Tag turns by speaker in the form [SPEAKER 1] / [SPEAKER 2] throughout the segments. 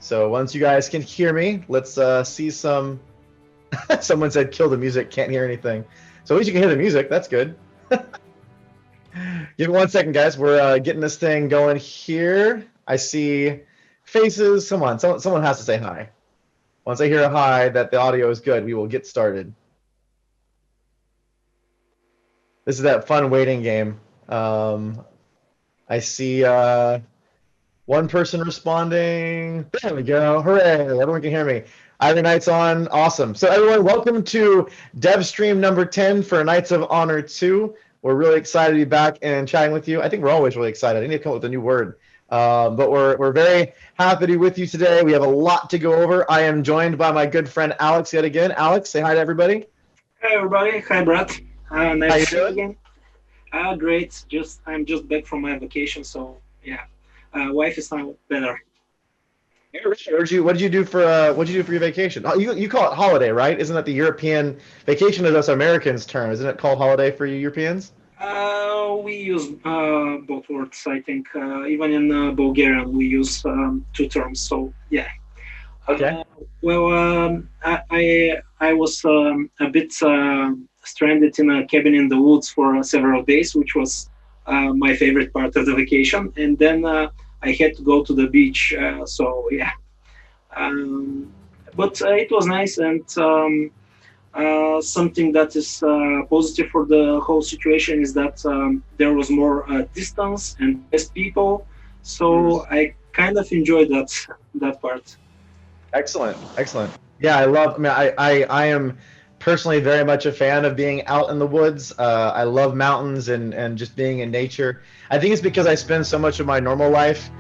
[SPEAKER 1] So once you guys can hear me, let's see some. Someone said kill the music, can't hear anything. So at least you can hear the music, that's good. Give me 1 second, guys. We're getting this thing going here. I see faces. Someone has to say hi. Once I hear a hi that the audio is good, we will get started. This is that fun waiting game. I see one person responding. There we go. Hooray. Everyone can hear me. Iron Knight's on. Awesome. So everyone, welcome to DevStream number 10 for Knights of Honor 2. We're really excited to be back and chatting with you. I think we're always really excited. I need to come up with a new word. But we're very happy to be with you today. We have a lot to go over. I am joined by my good friend Alex yet again. Alex, say hi to everybody.
[SPEAKER 2] Hi everybody. Hi Brad. Nice
[SPEAKER 1] How you
[SPEAKER 2] to see you
[SPEAKER 1] doing?
[SPEAKER 2] again. Great. I'm just back from my vacation, so yeah. Wife is now better.
[SPEAKER 1] Yeah, Richard, what did you do for your vacation? Oh, you call it holiday, right? Isn't that the European vacation is us Americans' term? Isn't it called holiday for you Europeans?
[SPEAKER 2] We use both words, I think. Even in Bulgarian, we use two terms. So yeah.
[SPEAKER 1] Okay.
[SPEAKER 2] I was a bit stranded in a cabin in the woods for several days, which was my favorite part of the vacation. And then I had to go to the beach. So yeah, but it was nice, and something that is positive for the whole situation is that there was more distance and less people. So I kind of enjoyed that part.
[SPEAKER 1] Excellent. Yeah, I am personally very much a fan of being out in the woods. I love mountains and just being in nature. I think it's because I spend so much of my normal life,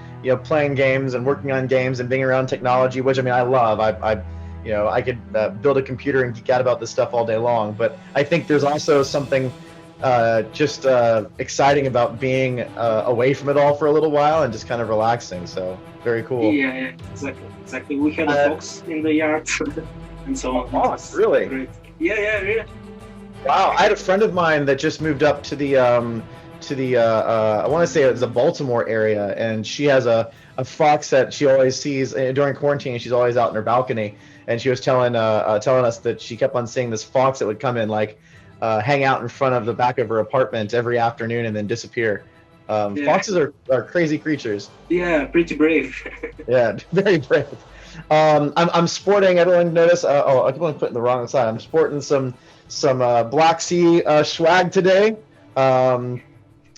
[SPEAKER 1] playing games and working on games and being around technology, which I love. I could build a computer and geek out about this stuff all day long. But I think there's also something just exciting about being away from it all for a little while and just kind of relaxing. So very cool.
[SPEAKER 2] Yeah, exactly. We had a fox in the yard and so on.
[SPEAKER 1] Oh, really?
[SPEAKER 2] Great. Yeah.
[SPEAKER 1] Wow, I had a friend of mine that just moved up to the I want to say it was the Baltimore area, and she has a fox that she always sees during quarantine. She's always out in her balcony, and she was telling us that she kept on seeing this fox that would come in, like hang out in front of the back of her apartment every afternoon and then disappear.
[SPEAKER 2] Yeah.
[SPEAKER 1] Foxes are crazy creatures.
[SPEAKER 2] Yeah, pretty brave.
[SPEAKER 1] Yeah, very brave. I'm sporting. Everyone notice? I keep on putting the wrong side. I'm sporting some Black Sea swag today. I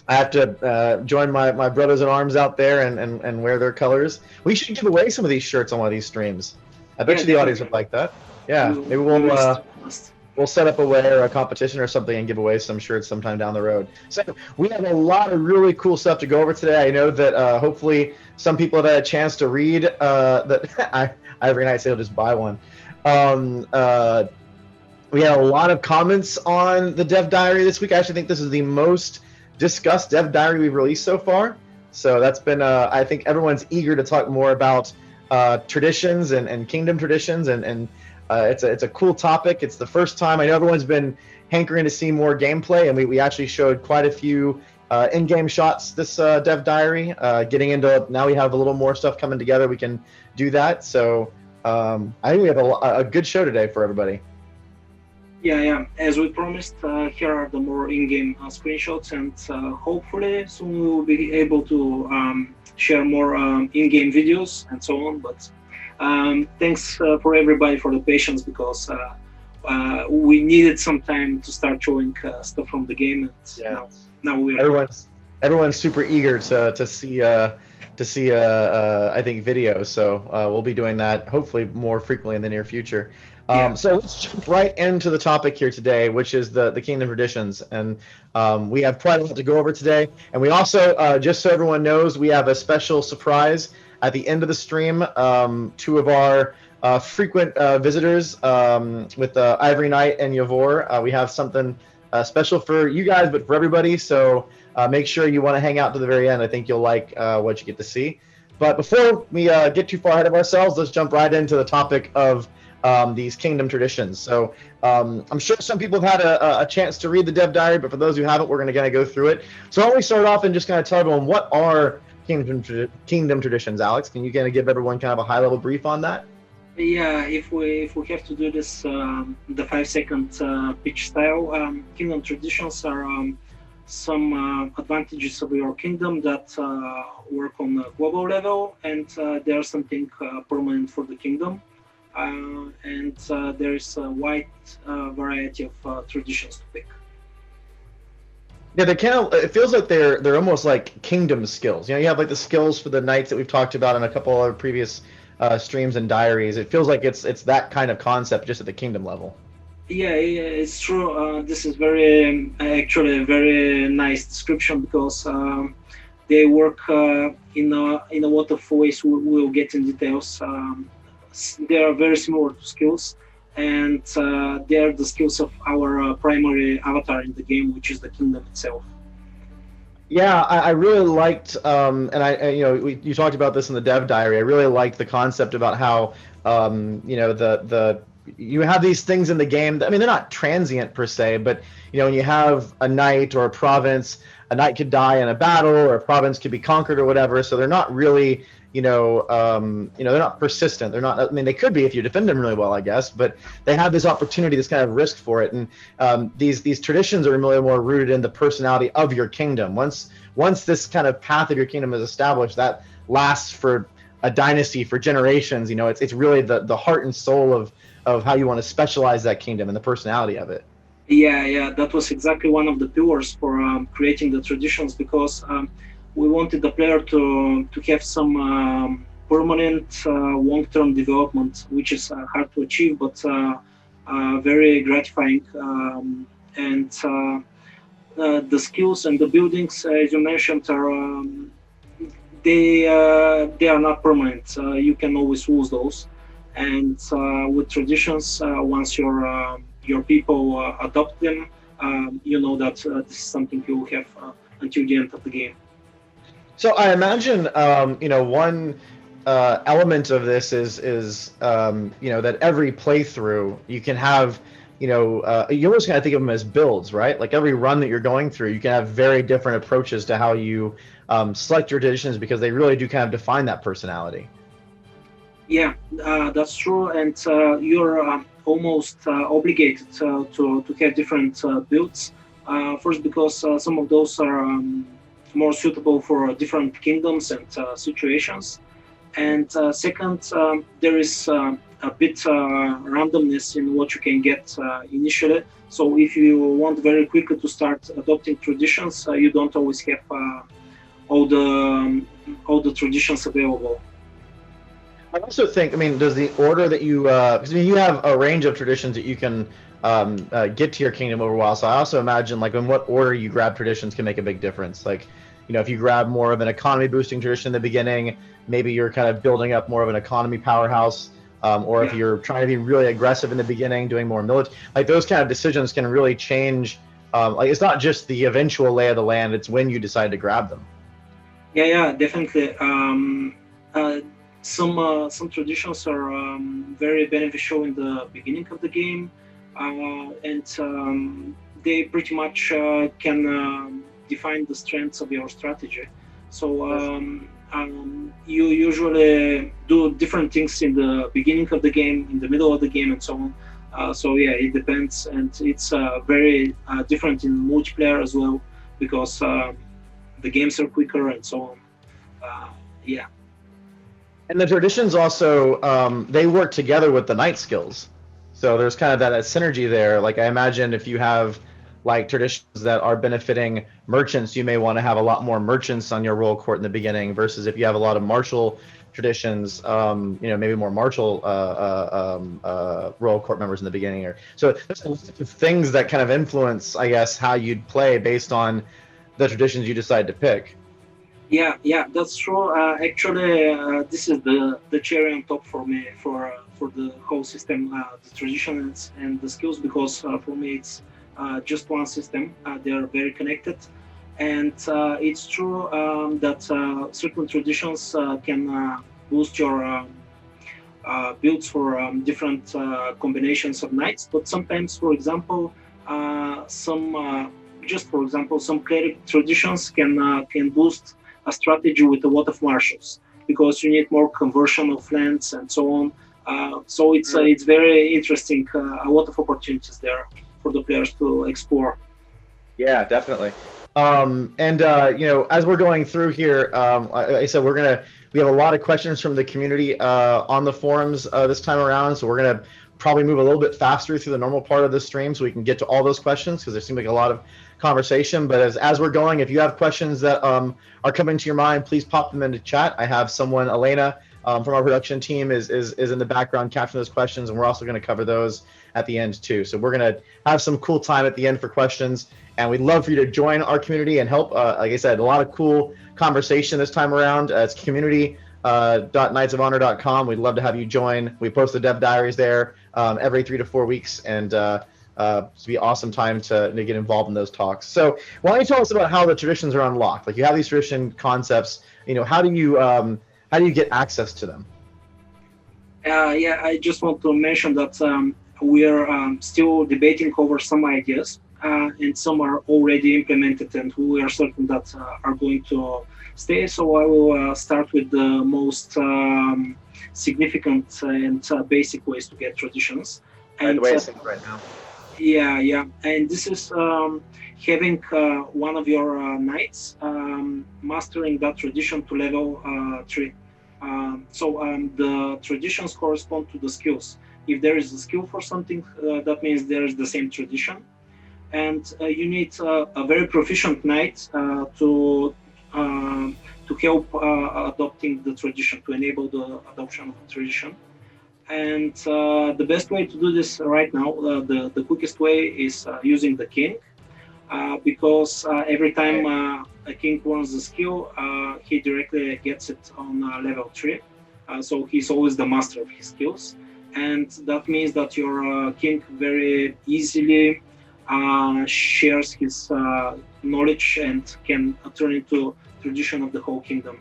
[SPEAKER 1] have to join my brothers in arms out there and wear their colors. We should give away some of these shirts on one of these streams. I bet you the audience would like that. Yeah, maybe we'll set up a competition or something and give away some shirts sometime down the road. So we have a lot of really cool stuff to go over today. I know that hopefully some people have had a chance to read that. I every night say I'll just buy one. We had a lot of comments on the DevDiary this week. I actually think this is the most discussed DevDiary we've released so far. So that's been, I think everyone's eager to talk more about traditions and kingdom traditions, and it's a cool topic. It's the first time. I know everyone's been hankering to see more gameplay, and we actually showed quite a few in-game shots this DevDiary. Getting into, now we have a little more stuff coming together. We can do that. So I think we have a good show today for everybody.
[SPEAKER 2] Yeah. As we promised, here are the more in-game screenshots, and hopefully soon we will be able to share more in-game videos and so on. But thanks for everybody for the patience, because we needed some time to start showing stuff from the game. And
[SPEAKER 1] yeah.
[SPEAKER 2] Now we're
[SPEAKER 1] everyone's super eager to see I think videos. So we'll be doing that hopefully more frequently in the near future. So let's jump right into the topic here today, which is the kingdom traditions. And we have quite a lot to go over today. And we also, just so everyone knows, we have a special surprise at the end of the stream. Two of our frequent visitors with Ivory Knight and Yavor. We have something special for you guys, but for everybody. So make sure you want to hang out to the very end. I think you'll like what you get to see. But before we get too far ahead of ourselves, let's jump right into the topic of these kingdom traditions. So I'm sure some people have had a chance to read the DevDiary, but for those who haven't, we're going to go through it. So why don't we start off and just kind of tell everyone what are kingdom traditions, Alex? Can you kind of give everyone kind of a high-level brief on that?
[SPEAKER 2] Yeah, if we have to do this, the 5-second pitch style, kingdom traditions are some advantages of your kingdom that work on a global level, and there's something permanent for the kingdom, and there is a wide variety of traditions to pick.
[SPEAKER 1] Yeah, they kind of. It feels like they're almost like kingdom skills. You know, you have like the skills for the knights that we've talked about in a couple other previous streams and diaries. It feels like it's that kind of concept just at the kingdom level.
[SPEAKER 2] Yeah, it's true. This is very actually a very nice description because they work in a lot of ways. We'll get in details. They are very similar to skills, and they are the skills of our primary avatar in the game, which is the kingdom itself.
[SPEAKER 1] Yeah, I really liked, and you talked about this in the Dev Diary. I really liked the concept about how, you have these things in the game. That, I mean, they're not transient per se, but when you have a knight or a province, a knight could die in a battle, or a province could be conquered or whatever. So they're not really, they're not persistent. They're not. I mean, they could be if you defend them really well, I guess. But they have this opportunity, this kind of risk for it. And these traditions are really more rooted in the personality of your kingdom. Once this kind of path of your kingdom is established, that lasts for a dynasty, for generations. It's really the heart and soul of how you want to specialize that kingdom and the personality of it.
[SPEAKER 2] Yeah, that was exactly one of the pillars for creating the traditions, because we wanted the player to have some permanent long-term development, which is hard to achieve, but very gratifying. And the skills and the buildings, as you mentioned, are they are not permanent. You can always lose those. And with traditions, once your people adopt them, you know that this is something you will have until the end of the game.
[SPEAKER 1] So I imagine, one element of this is that every playthrough you can have, you almost kind of think of them as builds, right? Like every run that you're going through, you can have very different approaches to how you select your traditions, because they really do kind of define that personality.
[SPEAKER 2] Yeah, that's true, and you're almost obligated to have different builds. First, because some of those are more suitable for different kingdoms and situations, and second, there is a bit randomness in what you can get initially. So if you want very quickly to start adopting traditions, you don't always have all the traditions available.
[SPEAKER 1] I also think, does the order that you, because you have a range of traditions that you can get to your kingdom over a while. So I also imagine, like, in what order you grab traditions can make a big difference. Like, if you grab more of an economy boosting tradition in the beginning, maybe you're kind of building up more of an economy powerhouse. Or if you're trying to be really aggressive in the beginning, doing more military, like those kind of decisions can really change. Like, it's not just the eventual lay of the land; it's when you decide to grab them.
[SPEAKER 2] Yeah, definitely. Some traditions are very beneficial in the beginning of the game, and they pretty much can define the strengths of your strategy. So you usually do different things in the beginning of the game, in the middle of the game, and so on. So yeah, it depends, and it's very different in multiplayer as well, because the games are quicker and so on. Yeah.
[SPEAKER 1] And the traditions also, they work together with the knight skills. So there's kind of that synergy there. Like, I imagine if you have like traditions that are benefiting merchants, you may want to have a lot more merchants on your royal court in the beginning, versus if you have a lot of martial traditions, maybe more martial royal court members in the beginning. So there's a lot of things that kind of influence, I guess, how you'd play based on the traditions you decide to pick.
[SPEAKER 2] Yeah, that's true. Actually, this is the cherry on top for me for the whole system, the traditions and the skills, because for me it's just one system. They are very connected, and it's true that certain traditions can boost your builds for different combinations of knights. But sometimes, for example, some cleric traditions can boost a strategy with a lot of marshals, because you need more conversion of lands and so on. So it's very interesting. A lot of opportunities there for the players to explore.
[SPEAKER 1] Yeah, definitely. As we're going through here, like I said, we have a lot of questions from the community on the forums this time around, so we're gonna probably move a little bit faster through the normal part of the stream so we can get to all those questions, because there seems like a lot of conversation. But as we're going, if you have questions that are coming to your mind, please pop them into chat. I have someone, Elena, from our production team is in the background capturing those questions, and we're also going to cover those at the end too. So we're going to have some cool time at the end for questions, and we'd love for you to join our community and help. Like I said, a lot of cool conversation this time around. It's community.knightsofhonor.com. We'd love to have you join. We post the dev diaries there every 3 to 4 weeks, and it's be awesome time to get involved in those talks. So why don't you tell us about how the traditions are unlocked? Like, you have these tradition concepts, how do you get access to them?
[SPEAKER 2] I just want to mention that we are still debating over some ideas, and some are already implemented, and we are certain that are going to stay. So I will start with the most significant and basic ways to get traditions.
[SPEAKER 1] And the way I think right now.
[SPEAKER 2] Yeah, and this is having one of your knights mastering that tradition to level 3. The traditions correspond to the skills. If there is a skill for something, that means there is the same tradition, and you need a very proficient knight to help adopting the tradition, to enable the adoption of the tradition. And the best way to do this right now, the quickest way, is using the king, because every time a king learns the skill, he directly gets it on level 3. So he's always the master of his skills. And that means that your king very easily shares his knowledge and can turn into tradition of the whole kingdom.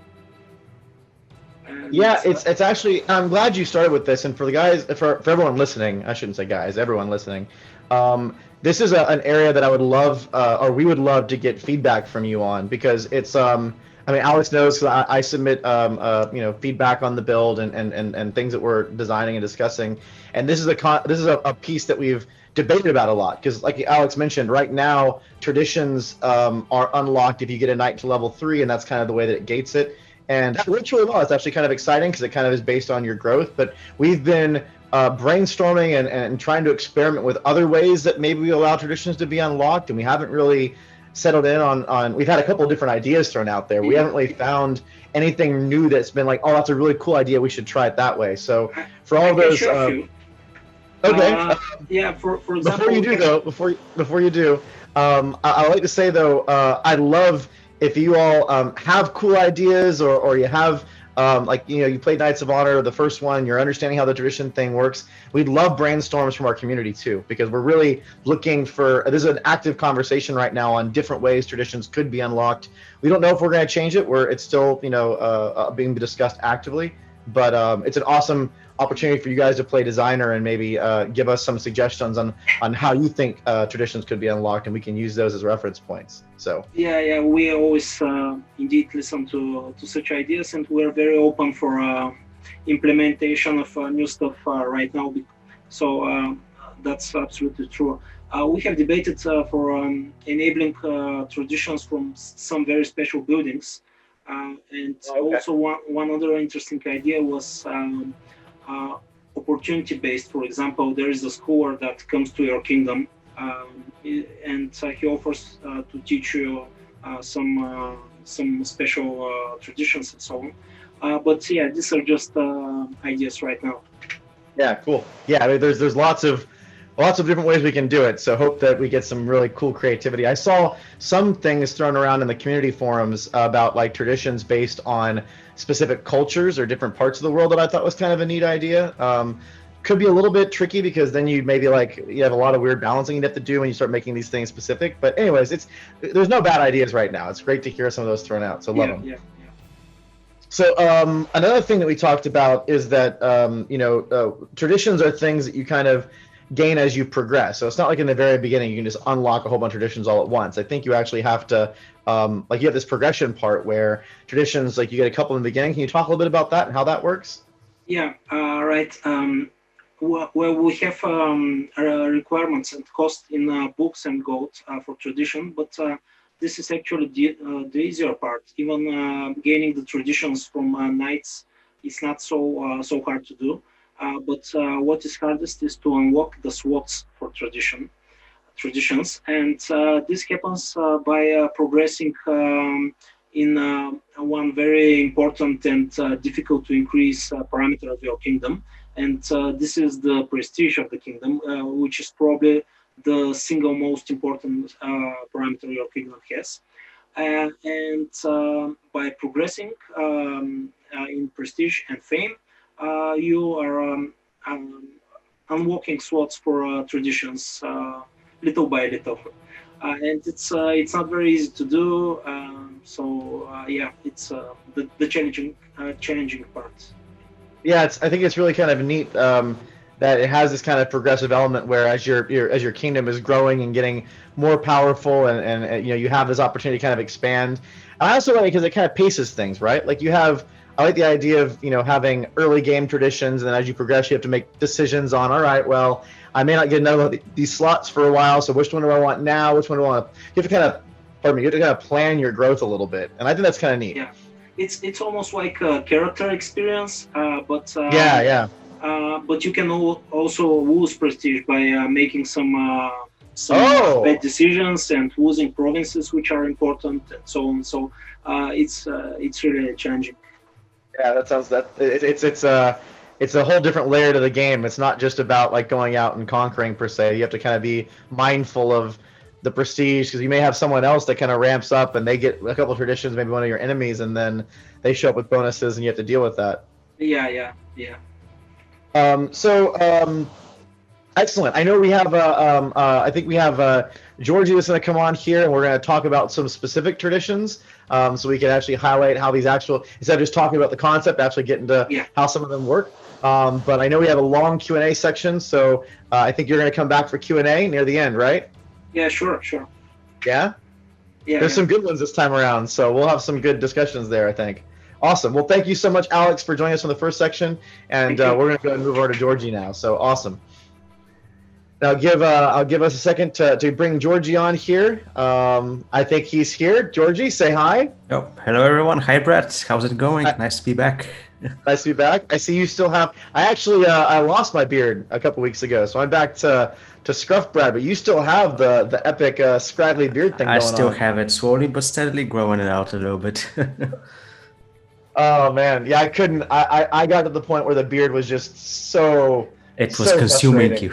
[SPEAKER 2] And
[SPEAKER 1] it's actually, I'm glad you started with this. And for the guys, for everyone listening, I shouldn't say guys, everyone listening, this is an area that I would love, or we would love to get feedback from you on, because it's, Alex knows, because I submit, feedback on the build and things that we're designing and discussing. And this is a piece that we've debated about a lot, because like Alex mentioned, right now traditions are unlocked if you get a knight to level 3, and that's kind of the way that it gates it. And that works really well. It's actually kind of exciting because it kind of is based on your growth. But we've been brainstorming and trying to experiment with other ways that maybe we allow traditions to be unlocked, and we haven't really settled in on we've had a couple of different ideas thrown out there. We haven't really found anything new that's been like, oh, that's a really cool idea, we should try it that way. So for all of those
[SPEAKER 2] okay. For example,
[SPEAKER 1] before you do, I like to say though, I'd love if you all have cool ideas, or you have you played Knights of Honor, the first one, you're understanding how the tradition thing works. We'd love brainstorms from our community too, because we're really looking for, there's an active conversation right now on different ways traditions could be unlocked. We don't know if we're going to change it, it's still being discussed actively, but it's an awesome opportunity for you guys to play designer and maybe give us some suggestions on how you think traditions could be unlocked, and we can use those as reference points. So
[SPEAKER 2] we always indeed listen to such ideas, and we're very open for implementation of new stuff right now. So that's absolutely true. We have debated for enabling traditions from some very special buildings, also one other interesting idea was opportunity-based. For example, there is a scholar that comes to your kingdom, and he offers to teach you some special traditions and so on. But these are just ideas right now.
[SPEAKER 1] Yeah, cool. Yeah, there's lots of different ways we can do it. So hope that we get some really cool creativity. I saw some things thrown around in the community forums about like traditions based on specific cultures or different parts of the world that I thought was kind of a neat idea. Could be a little bit tricky, because then you maybe you have a lot of weird balancing you have to do when you start making these things specific. But anyways, there's no bad ideas right now. It's great to hear some of those thrown out. So love them.
[SPEAKER 2] Yeah.
[SPEAKER 1] So another thing that we talked about is that traditions are things that you kind of gain as you progress. So it's not like in the very beginning you can just unlock a whole bunch of traditions all at once. I think you actually have to, like you have this progression part where traditions, like you get a couple in the beginning. Can you talk a little bit about that and how that works?
[SPEAKER 2] Yeah, right. Well, we have requirements and cost in books and gold for tradition, but this is actually the easier part. Even gaining the traditions from knights is not so hard to do. But what is hardest is to unlock the swords for traditions, and this happens by progressing in one very important and difficult to increase parameter of your kingdom, and this is the prestige of the kingdom, which is probably the single most important parameter your kingdom has. And by progressing in prestige and fame, you are unlocking slots for traditions little by little, and it's not very easy to do. Yeah, it's the challenging part.
[SPEAKER 1] Yeah, I think it's really kind of neat that it has this kind of progressive element where as your kingdom is growing and getting more powerful and you have this opportunity to kind of expand. And I also like it because it kind of paces things, right? Like I like the idea of having early game traditions, and then as you progress, you have to make decisions on. All right, well, I may not get enough of these slots for a while, so which one do I want now? Which one do I want? You have to kind of, you have to kind of plan your growth a little bit, and I think that's kind of neat.
[SPEAKER 2] Yeah, it's almost like a character experience, but but you can also lose prestige by making some bad decisions and losing provinces which are important and so on. So it's really challenging.
[SPEAKER 1] Yeah, that sounds it's a whole different layer to the game. It's not just about like going out and conquering per se. You have to kind of be mindful of the prestige because you may have someone else that kind of ramps up and they get a couple of traditions, maybe one of your enemies, and then they show up with bonuses and you have to deal with that.
[SPEAKER 2] Yeah.
[SPEAKER 1] Excellent. I know we have I think we have Georgie that's going to come on here, and we're going to talk about some specific traditions, so we can actually highlight how these instead of just talking about the concept, actually get into how some of them work. But I know we have a long Q&A section, so I think you're going to come back for Q&A near the end, right?
[SPEAKER 2] Yeah, sure.
[SPEAKER 1] Yeah? There's some good ones this time around, so we'll have some good discussions there, I think. Awesome. Well, thank you so much, Alex, for joining us on the first section, and we're going to go and move over to Georgie now, so awesome. Now, I'll give us a second to bring Georgie on here. I think he's here. Georgie, say hi.
[SPEAKER 3] Oh, hello, everyone. Hi, Brett. How's it going? Nice to be back.
[SPEAKER 1] Nice to be back. I see you still have. I actually I lost my beard a couple weeks ago, so I'm back to scruff Brad. But you still have the epic scraggly beard thing going on.
[SPEAKER 3] I still have it, slowly but steadily growing it out a little bit.
[SPEAKER 1] Oh man, yeah, I couldn't. I got to the point where the beard was just so.
[SPEAKER 3] It was consuming you.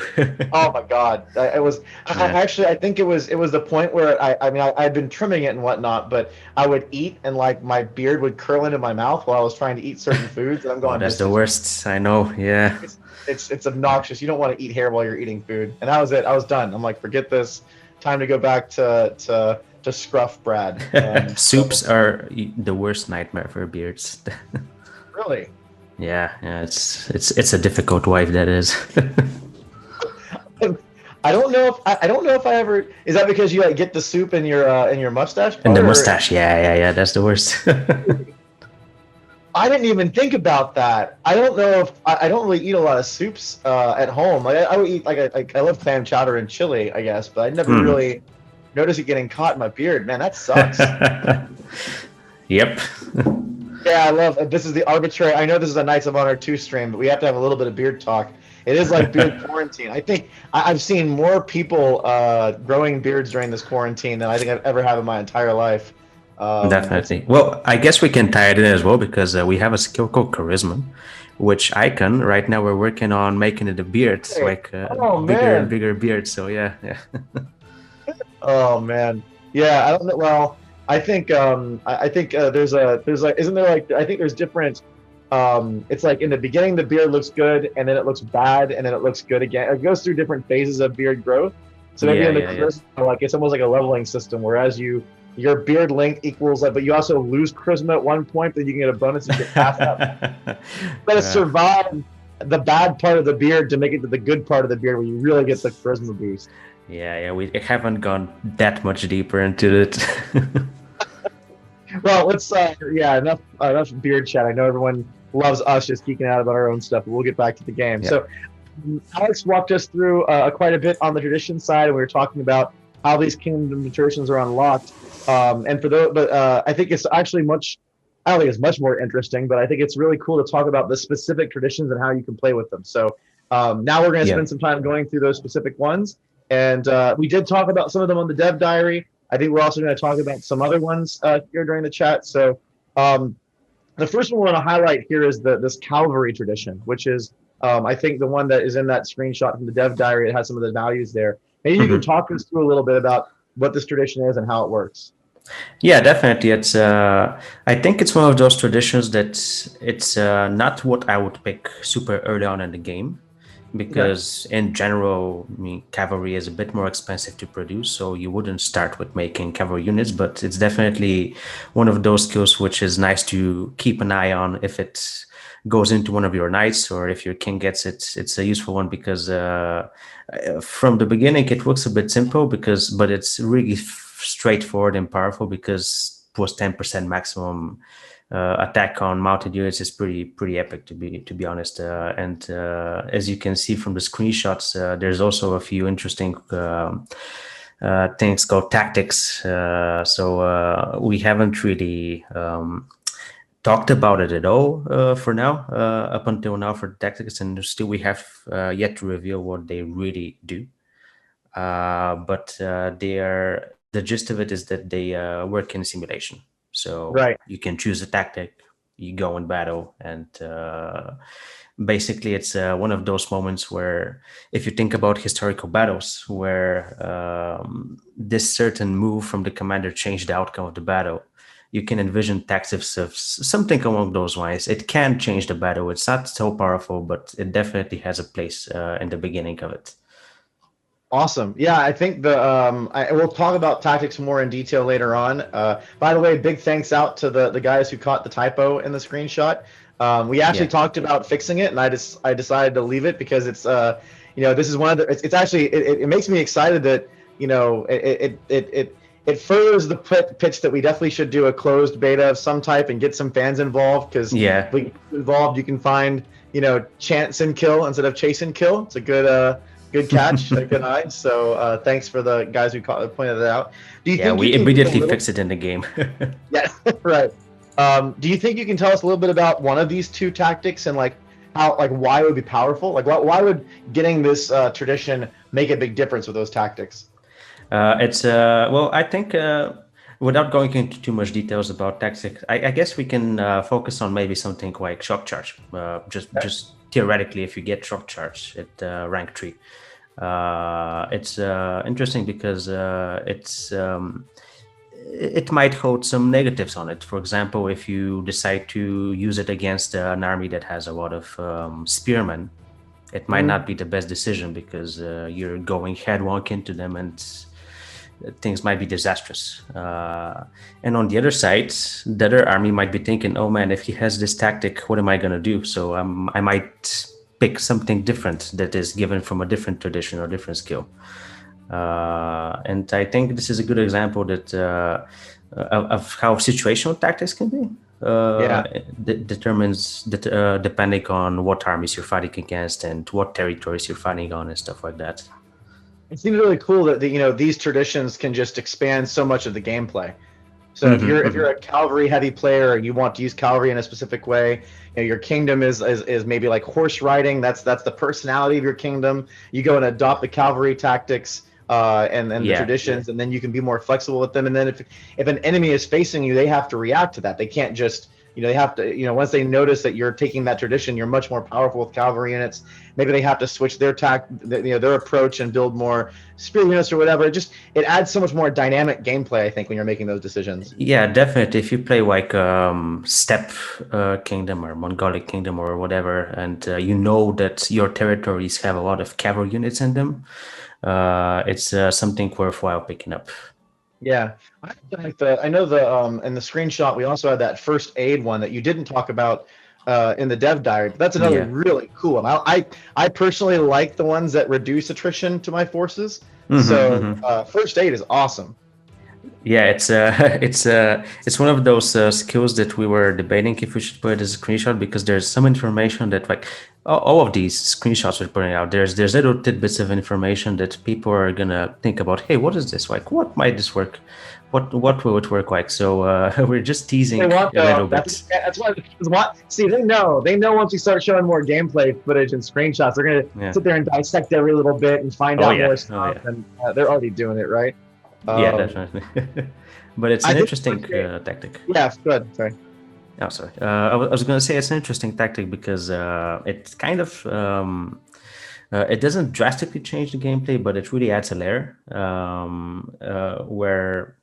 [SPEAKER 1] Oh my God! It was. Yeah. I think it was the point where I'd been trimming it and whatnot, but I would eat and like my beard would curl into my mouth while I was trying to eat certain foods, and I'm going.
[SPEAKER 3] Oh, that's the worst. I know. Yeah.
[SPEAKER 1] It's obnoxious. You don't want to eat hair while you're eating food, and that was it. I was done. I'm like, forget this. Time to go back to scruff Brad.
[SPEAKER 3] Soups are the worst nightmare for beards.
[SPEAKER 1] Really?
[SPEAKER 3] Yeah, it's a difficult wife, that is.
[SPEAKER 1] I don't know if I ever. Is that because you get the soup in your mustache?
[SPEAKER 3] In the mustache, yeah, that's the worst.
[SPEAKER 1] I didn't even think about that. I don't know if I don't really eat a lot of soups at home. Like I would eat I love clam chowder and chili, I guess, but I never really noticed it getting caught in my beard. Man, that sucks.
[SPEAKER 3] Yep.
[SPEAKER 1] Yeah, I love this is the arbitrary. I know this is a Knights of Honor 2 stream, but we have to have a little bit of beard talk. It is like beard quarantine. I think I've seen more people growing beards during this quarantine than I think I've ever had in my entire life.
[SPEAKER 3] Definitely. Well, I guess we can tie it in as well because we have a skill called Charisma, which Icon right now we're working on making it a beard, like bigger and bigger beard. So yeah.
[SPEAKER 1] Oh man, yeah. I don't know. Well. I think there's isn't there like I think there's different it's like in the beginning the beard looks good and then it looks bad and then it looks good again. It goes through different phases of beard growth. So maybe charisma, like it's almost like a leveling system, whereas your beard length equals but you also lose charisma at one point, then you can get a bonus and get past that. But survive the bad part of the beard to make it to the good part of the beard where you really get the charisma boost.
[SPEAKER 3] Yeah, we haven't gone that much deeper into it.
[SPEAKER 1] Well, let's enough beard chat. I know everyone loves us just geeking out about our own stuff, but we'll get back to the game.
[SPEAKER 3] Yeah.
[SPEAKER 1] So Alex walked us through quite a bit on the tradition side, and we were talking about how these kingdom traditions are unlocked. And for those, but I think it's actually I don't think it's much more interesting, but I think it's really cool to talk about the specific traditions and how you can play with them. So now we're going to spend some time going through those specific ones. And we did talk about some of them on the DevDiary. I think we're also going to talk about some other ones here during the chat. So the first one we want to highlight here is this Calvary tradition, which is I think the one that is in that screenshot from the DevDiary. It has some of the values there. Maybe you can talk us through a little bit about what this tradition is and how it works.
[SPEAKER 3] Yeah, definitely. It's I think it's one of those traditions that it's not what I would pick super early on in the game, because in general, I mean, cavalry is a bit more expensive to produce, so you wouldn't start with making cavalry units. But it's definitely one of those skills which is nice to keep an eye on if it goes into one of your knights, or if your king gets it. It's a useful one because from the beginning it looks a bit simple but it's really straightforward and powerful, because plus 10% maximum attack on mounted units is pretty epic, to be honest. And as you can see from the screenshots, there's also a few interesting things called tactics. So we haven't really talked about it at all for now, up until now, for the tactics, and still we have yet to reveal what they really do. But the gist of it is that they work in simulation. So you can choose a tactic, you go in battle, and basically it's one of those moments where, if you think about historical battles where this certain move from the commander changed the outcome of the battle, you can envision tactics of something along those lines. It can change the battle. It's not so powerful, but it definitely has a place in the beginning of it.
[SPEAKER 1] Awesome. Yeah, I think we'll talk about tactics more in detail later on. By the way, big thanks out to the guys who caught the typo in the screenshot. We actually talked about fixing it, and I decided to leave it because it's this is one of the it's actually it makes me excited that it furthers the pitch that we definitely should do a closed beta of some type and get some fans involved, because if we get involved, you can find chance and kill instead of chase and kill. It's a good catch, a good eye. So thanks for the guys who pointed it out. Do you think
[SPEAKER 3] we immediately fix it in the game?
[SPEAKER 1] Yeah, right. Do you think you can tell us a little bit about one of these two tactics and why it would be powerful? Why would getting this tradition make a big difference with those tactics?
[SPEAKER 3] I think without going into too much details about tactics, I guess we can focus on maybe something like shock charge. Just theoretically, if you get shock charge at rank 3, it's interesting because it might hold some negatives on it. For example, if you decide to use it against an army that has a lot of spearmen, it might not be the best decision, because you're going headlong into them and things might be disastrous. And on the other side, the other army might be thinking, oh man, if he has this tactic, what am I going to do? So I might pick something different that is given from a different tradition or different skill. And I think this is a good example that of how situational tactics can be. Determines that depending on what armies you're fighting against and what territories you're fighting on and stuff like that.
[SPEAKER 1] It seems really cool that these traditions can just expand so much of the gameplay. So if you're a cavalry heavy player and you want to use cavalry in a specific way, your kingdom is maybe like horse riding. That's the personality of your kingdom. You go and adopt the cavalry tactics and the traditions, and then you can be more flexible with them. And then if an enemy is facing you, they have to react to that. They can't just they have to once they notice that you're taking that tradition, you're much more powerful with cavalry units. Maybe they have to switch their their approach and build more spear units or whatever. It adds so much more dynamic gameplay, I think, when you're making those decisions.
[SPEAKER 3] Yeah, definitely. If you play like Steppe Kingdom or Mongolic Kingdom or whatever, and you know that your territories have a lot of cavalry units in them, it's something worthwhile picking up.
[SPEAKER 1] Yeah, I know in the screenshot we also had that first aid one that you didn't talk about in the DevDiary. But that's another really cool one. I personally like the ones that reduce attrition to my forces. First aid is awesome.
[SPEAKER 3] Yeah, it's it's one of those skills that we were debating if we should put as a screenshot, because there's some information that, like, all of these screenshots we're putting out, there's little tidbits of information that people are gonna think about. Hey, what is this like? What might this work? What will it work like? So we're just teasing a little bit.
[SPEAKER 1] That's why. See, they know once we start showing more gameplay footage and screenshots, they're gonna sit there and dissect every little bit and find out more stuff. And they're already doing it, right?
[SPEAKER 3] Yeah, definitely. But it's an interesting tactic.
[SPEAKER 1] Yeah, good. Sorry.
[SPEAKER 3] Oh, sorry. I was going to say it's an interesting tactic because it kind of it doesn't drastically change the gameplay, but it really adds a layer where,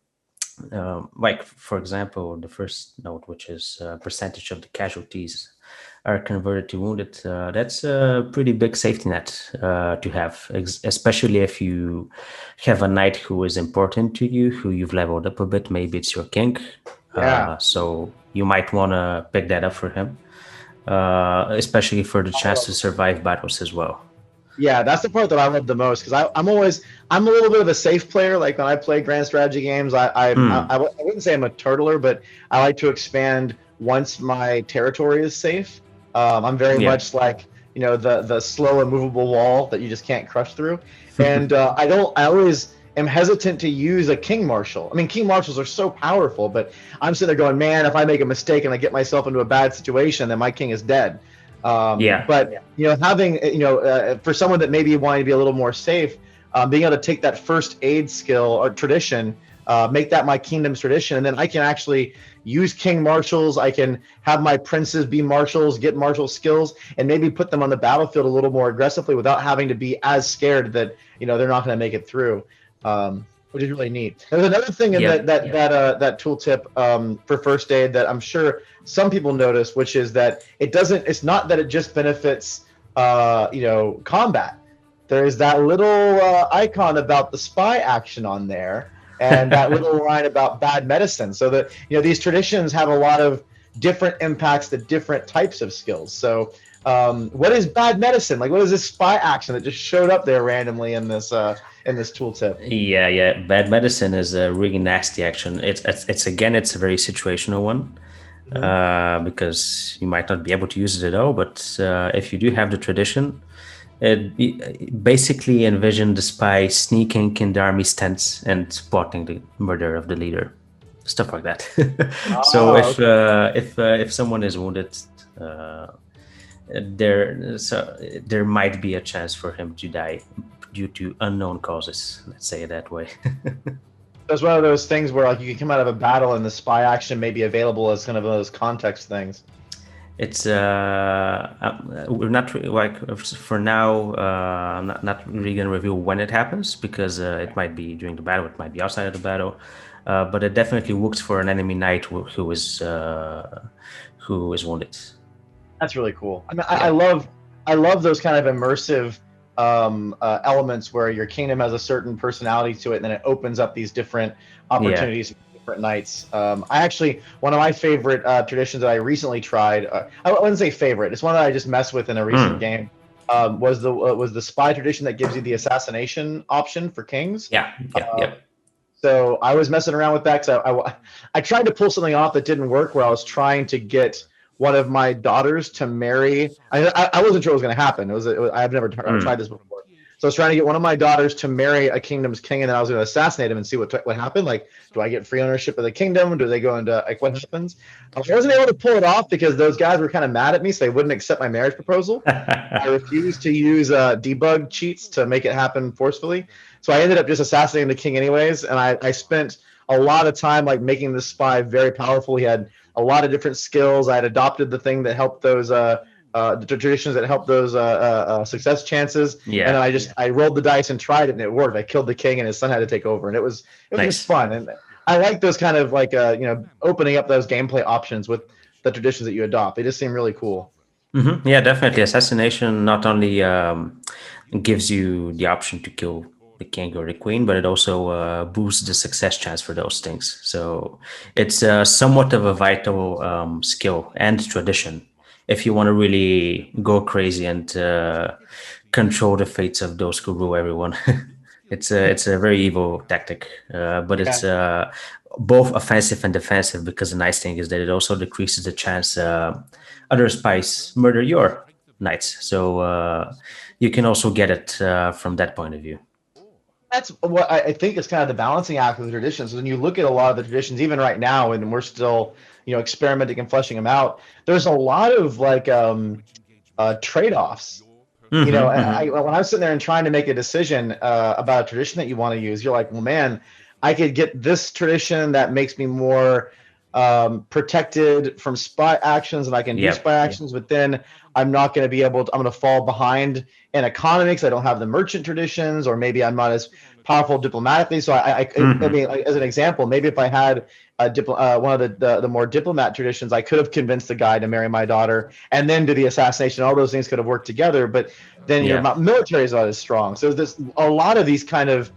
[SPEAKER 3] like, for example, the first note, which is percentage of the casualties are converted to wounded. That's a pretty big safety net to have, especially if you have a knight who is important to you, who you've leveled up a bit. Maybe it's your king. So you might want to pick that up for him, especially for the chance to survive battles as well.
[SPEAKER 1] Yeah, that's the part that I love the most, because I'm a little bit of a safe player. Like when I play grand strategy games, I wouldn't say I'm a turtler, but I like to expand once my territory is safe. I'm very much like, the slow and movable wall that you just can't crush through. And I always am hesitant to use a king marshal. I mean, king marshals are so powerful, but I'm sitting there going, man, if I make a mistake and I get myself into a bad situation, then my king is dead. But having, for someone that maybe wanting to be a little more safe, being able to take that first aid skill or tradition, make that my kingdom's tradition, and then I can actually use king marshals. I can have my princes be marshals, get marshal skills, and maybe put them on the battlefield a little more aggressively without having to be as scared that they're not going to make it through, which is really neat. There's another thing in that tooltip for first aid that I'm sure some people notice, which is that it's not that it just benefits combat. There is that little icon about the spy action on there, and that little line about bad medicine. So that these traditions have a lot of different impacts to different types of skills. So what is bad medicine? Like, what is this spy action that just showed up there randomly in this tooltip?
[SPEAKER 3] Yeah. Bad medicine is a really nasty action. It's a very situational one. Because you might not be able to use it at all, but if you do have the tradition, it basically envision the spy sneaking in the army's tents and spotting the murder of the leader, stuff like that. So if someone is wounded, there might be a chance for him to die due to unknown causes. Let's say it that way.
[SPEAKER 1] It's one of those things where, like, you can come out of a battle and the spy action may be available as kind of one of those context things.
[SPEAKER 3] It's we're not for now. I'm not really gonna reveal when it happens, because it might be during the battle, it might be outside of the battle, but it definitely works for an enemy knight who is wounded.
[SPEAKER 1] That's really cool. I mean, I love those kind of immersive elements where your kingdom has a certain personality to it, and then it opens up these different opportunities for different knights. One of my favorite traditions that I recently tried, I wouldn't say favorite, it's one that I just messed with in a recent game, was the spy tradition that gives you the assassination option for kings. So I was messing around with that because I tried to pull something off that didn't work, where I was trying to get one of my daughters to marry. I wasn't sure what was going to happen. I've never tried this before. So I was trying to get one of my daughters to marry a kingdom's king, and then I was going to assassinate him and see what happened. Like, do I get free ownership of the kingdom? Do they go into, like, what happens? I wasn't able to pull it off because those guys were kind of mad at me, so they wouldn't accept my marriage proposal. I refused to use debug cheats to make it happen forcefully. So I ended up just assassinating the king anyways, and I spent a lot of time, like, making this spy very powerful. He had a lot of different skills. I had adopted the thing that helped those the traditions that helped those success chances. And then I rolled the dice and tried it, and it worked. I killed the king, and his son had to take over, and it was just fun. And I like those kind of, like, opening up those gameplay options with the traditions that you adopt. They just seem really cool.
[SPEAKER 3] Mm-hmm. Yeah, definitely. Assassination not only gives you the option to kill the king or the queen, but it also boosts the success chance for those things. So it's somewhat of a vital skill and tradition if you want to really go crazy and control the fates of those who rule everyone. It's a very evil tactic, but it's both offensive and defensive, because the nice thing is that it also decreases the chance other spies murder your knights. So you can also get it from that point of view.
[SPEAKER 1] That's what I think is kind of the balancing act of the traditions. When you look at a lot of the traditions, even right now, and we're still, experimenting and fleshing them out, there's a lot of like trade-offs. When I'm sitting there and trying to make a decision about a tradition that you want to use, you're like, well, man, I could get this tradition that makes me more protected from spy actions, and I can do spy actions, but then I'm not going to be able to, I'm going to fall behind in economy because I don't have the merchant traditions, or maybe I'm not as powerful diplomatically. So I mean, as an example, maybe if I had one of the more diplomat traditions, I could have convinced the guy to marry my daughter and then do the assassination. All those things could have worked together, but then your military is not as strong. So there's a lot of these kind of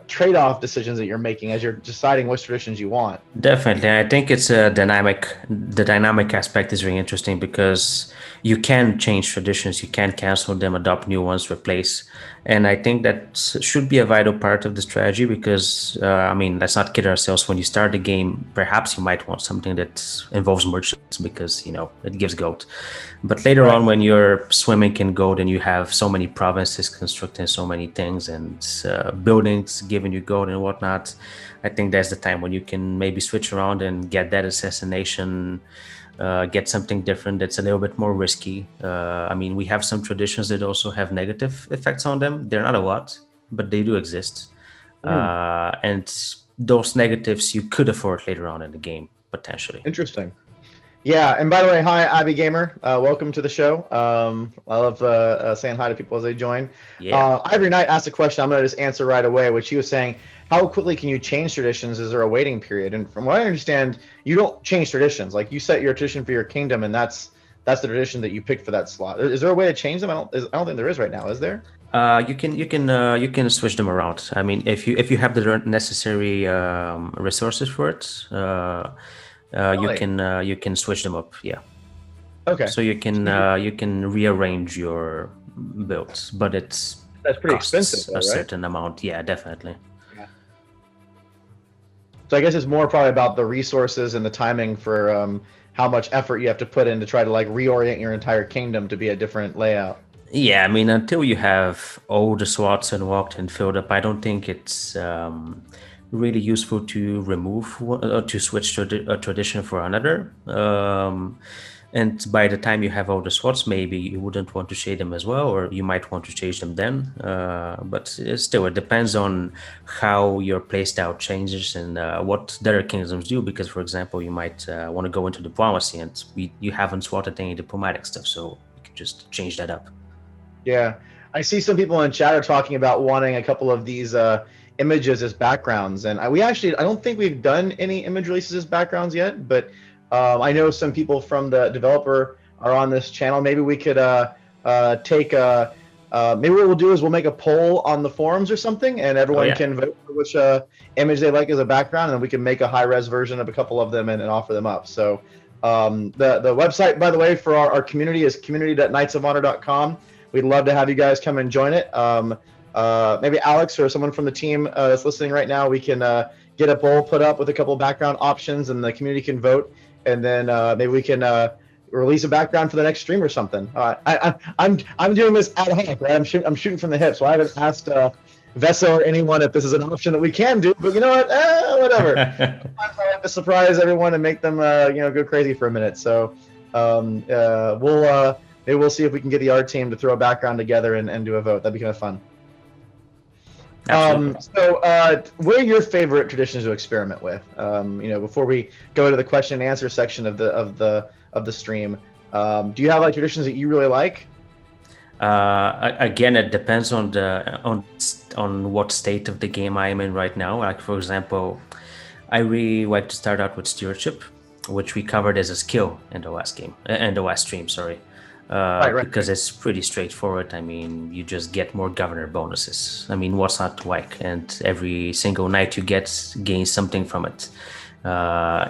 [SPEAKER 1] trade-off decisions that you're making as you're deciding which traditions you want.
[SPEAKER 3] Definitely. I think it's a the dynamic aspect is really interesting, because you can change traditions, you can cancel them, adopt new ones, replace. And I think that should be a vital part of the strategy, because, I mean, let's not kid ourselves. When you start the game, perhaps you might want something that involves merchants because, it gives gold. But later on, when you're swimming in gold and you have so many provinces constructing so many things and buildings giving you gold and whatnot, I think that's the time when you can maybe switch around and get that assassination, get something different that's a little bit more risky. I mean, we have some traditions that also have negative effects on them. They're not a lot, but they do exist. And those negatives you could afford later on in the game, potentially.
[SPEAKER 1] Interesting. Yeah, and by the way, hi, Abby Gamer. Welcome to the show. I love saying hi to people as they join. Ivory Knight asked a question I'm going to just answer right away, which he was saying, how quickly can you change traditions? Is there a waiting period? And from what I understand, you don't change traditions. Like, you set your tradition for your kingdom, and that's the tradition that you picked for that slot. Is there a way to change them? I don't think there is right now. Is there?
[SPEAKER 3] You can switch them around. I mean, if you have the necessary resources for it, you can switch them up. Yeah.
[SPEAKER 1] Okay.
[SPEAKER 3] So you can rearrange your builds, but that's
[SPEAKER 1] pretty expensive, though,
[SPEAKER 3] a certain amount. Yeah, definitely.
[SPEAKER 1] Yeah. So I guess it's more probably about the resources and the timing for how much effort you have to put in to try to like reorient your entire kingdom to be a different layout.
[SPEAKER 3] Yeah, I mean, until you have all the slots unlocked and filled up, I don't think it's really useful to remove to switch to a tradition for another. And by the time you have all the slots, maybe you wouldn't want to shade them as well, or you might want to change them then. But still, it depends on how your playstyle changes and what the other kingdoms do. Because, for example, you might want to go into diplomacy, and you haven't slotted any diplomatic stuff, so you can just change that up.
[SPEAKER 1] Yeah, I see some people in chat are talking about wanting a couple of these images as backgrounds, and I don't think we've done any image releases as backgrounds yet, but I know some people from the developer are on this channel. Maybe we could maybe what we'll do is we'll make a poll on the forums or something, and everyone can vote for which image they like as a background, and we can make a high-res version of a couple of them and offer them up. So the website, by the way, for our community is community.knightsofhonor.com. We'd love to have you guys come and join it. Maybe Alex or someone from the team that's listening right now, we can get a poll put up with a couple of background options, and the community can vote, and then maybe we can release a background for the next stream or something. I'm doing this ad hoc, right? I'm shooting from the hip, so I haven't asked Vesa or anyone if this is an option that we can do. But you know what? Whatever. Sometimes I have to surprise everyone and make them go crazy for a minute. So maybe we'll see if we can get the art team to throw a background together and do a vote. That'd be kind of fun. What are your favorite traditions to experiment with? Before we go to the question and answer section of the stream, do you have like traditions that you really like?
[SPEAKER 3] Again, it depends on what state of the game I am in right now. Like, for example, I really like to start out with stewardship, which we covered as a skill in the last stream. Sorry. Because it's pretty straightforward. I mean, you just get more governor bonuses. I mean, what's not to like? And every single knight you get gains something from it.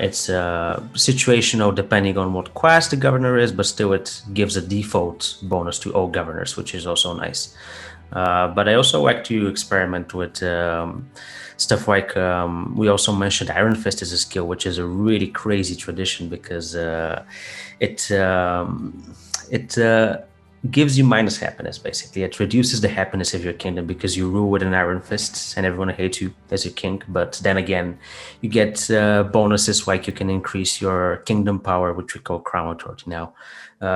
[SPEAKER 3] It's situational depending on what class the governor is, but still it gives a default bonus to all governors, which is also nice. But I also like to experiment with stuff like we also mentioned Iron Fist as a skill, which is a really crazy tradition because it gives you minus happiness. Basically, it reduces the happiness of your kingdom because you rule with an Iron Fist and everyone hates you as your king. But then again, you get bonuses like you can increase your kingdom power, which we call Crown Authority now,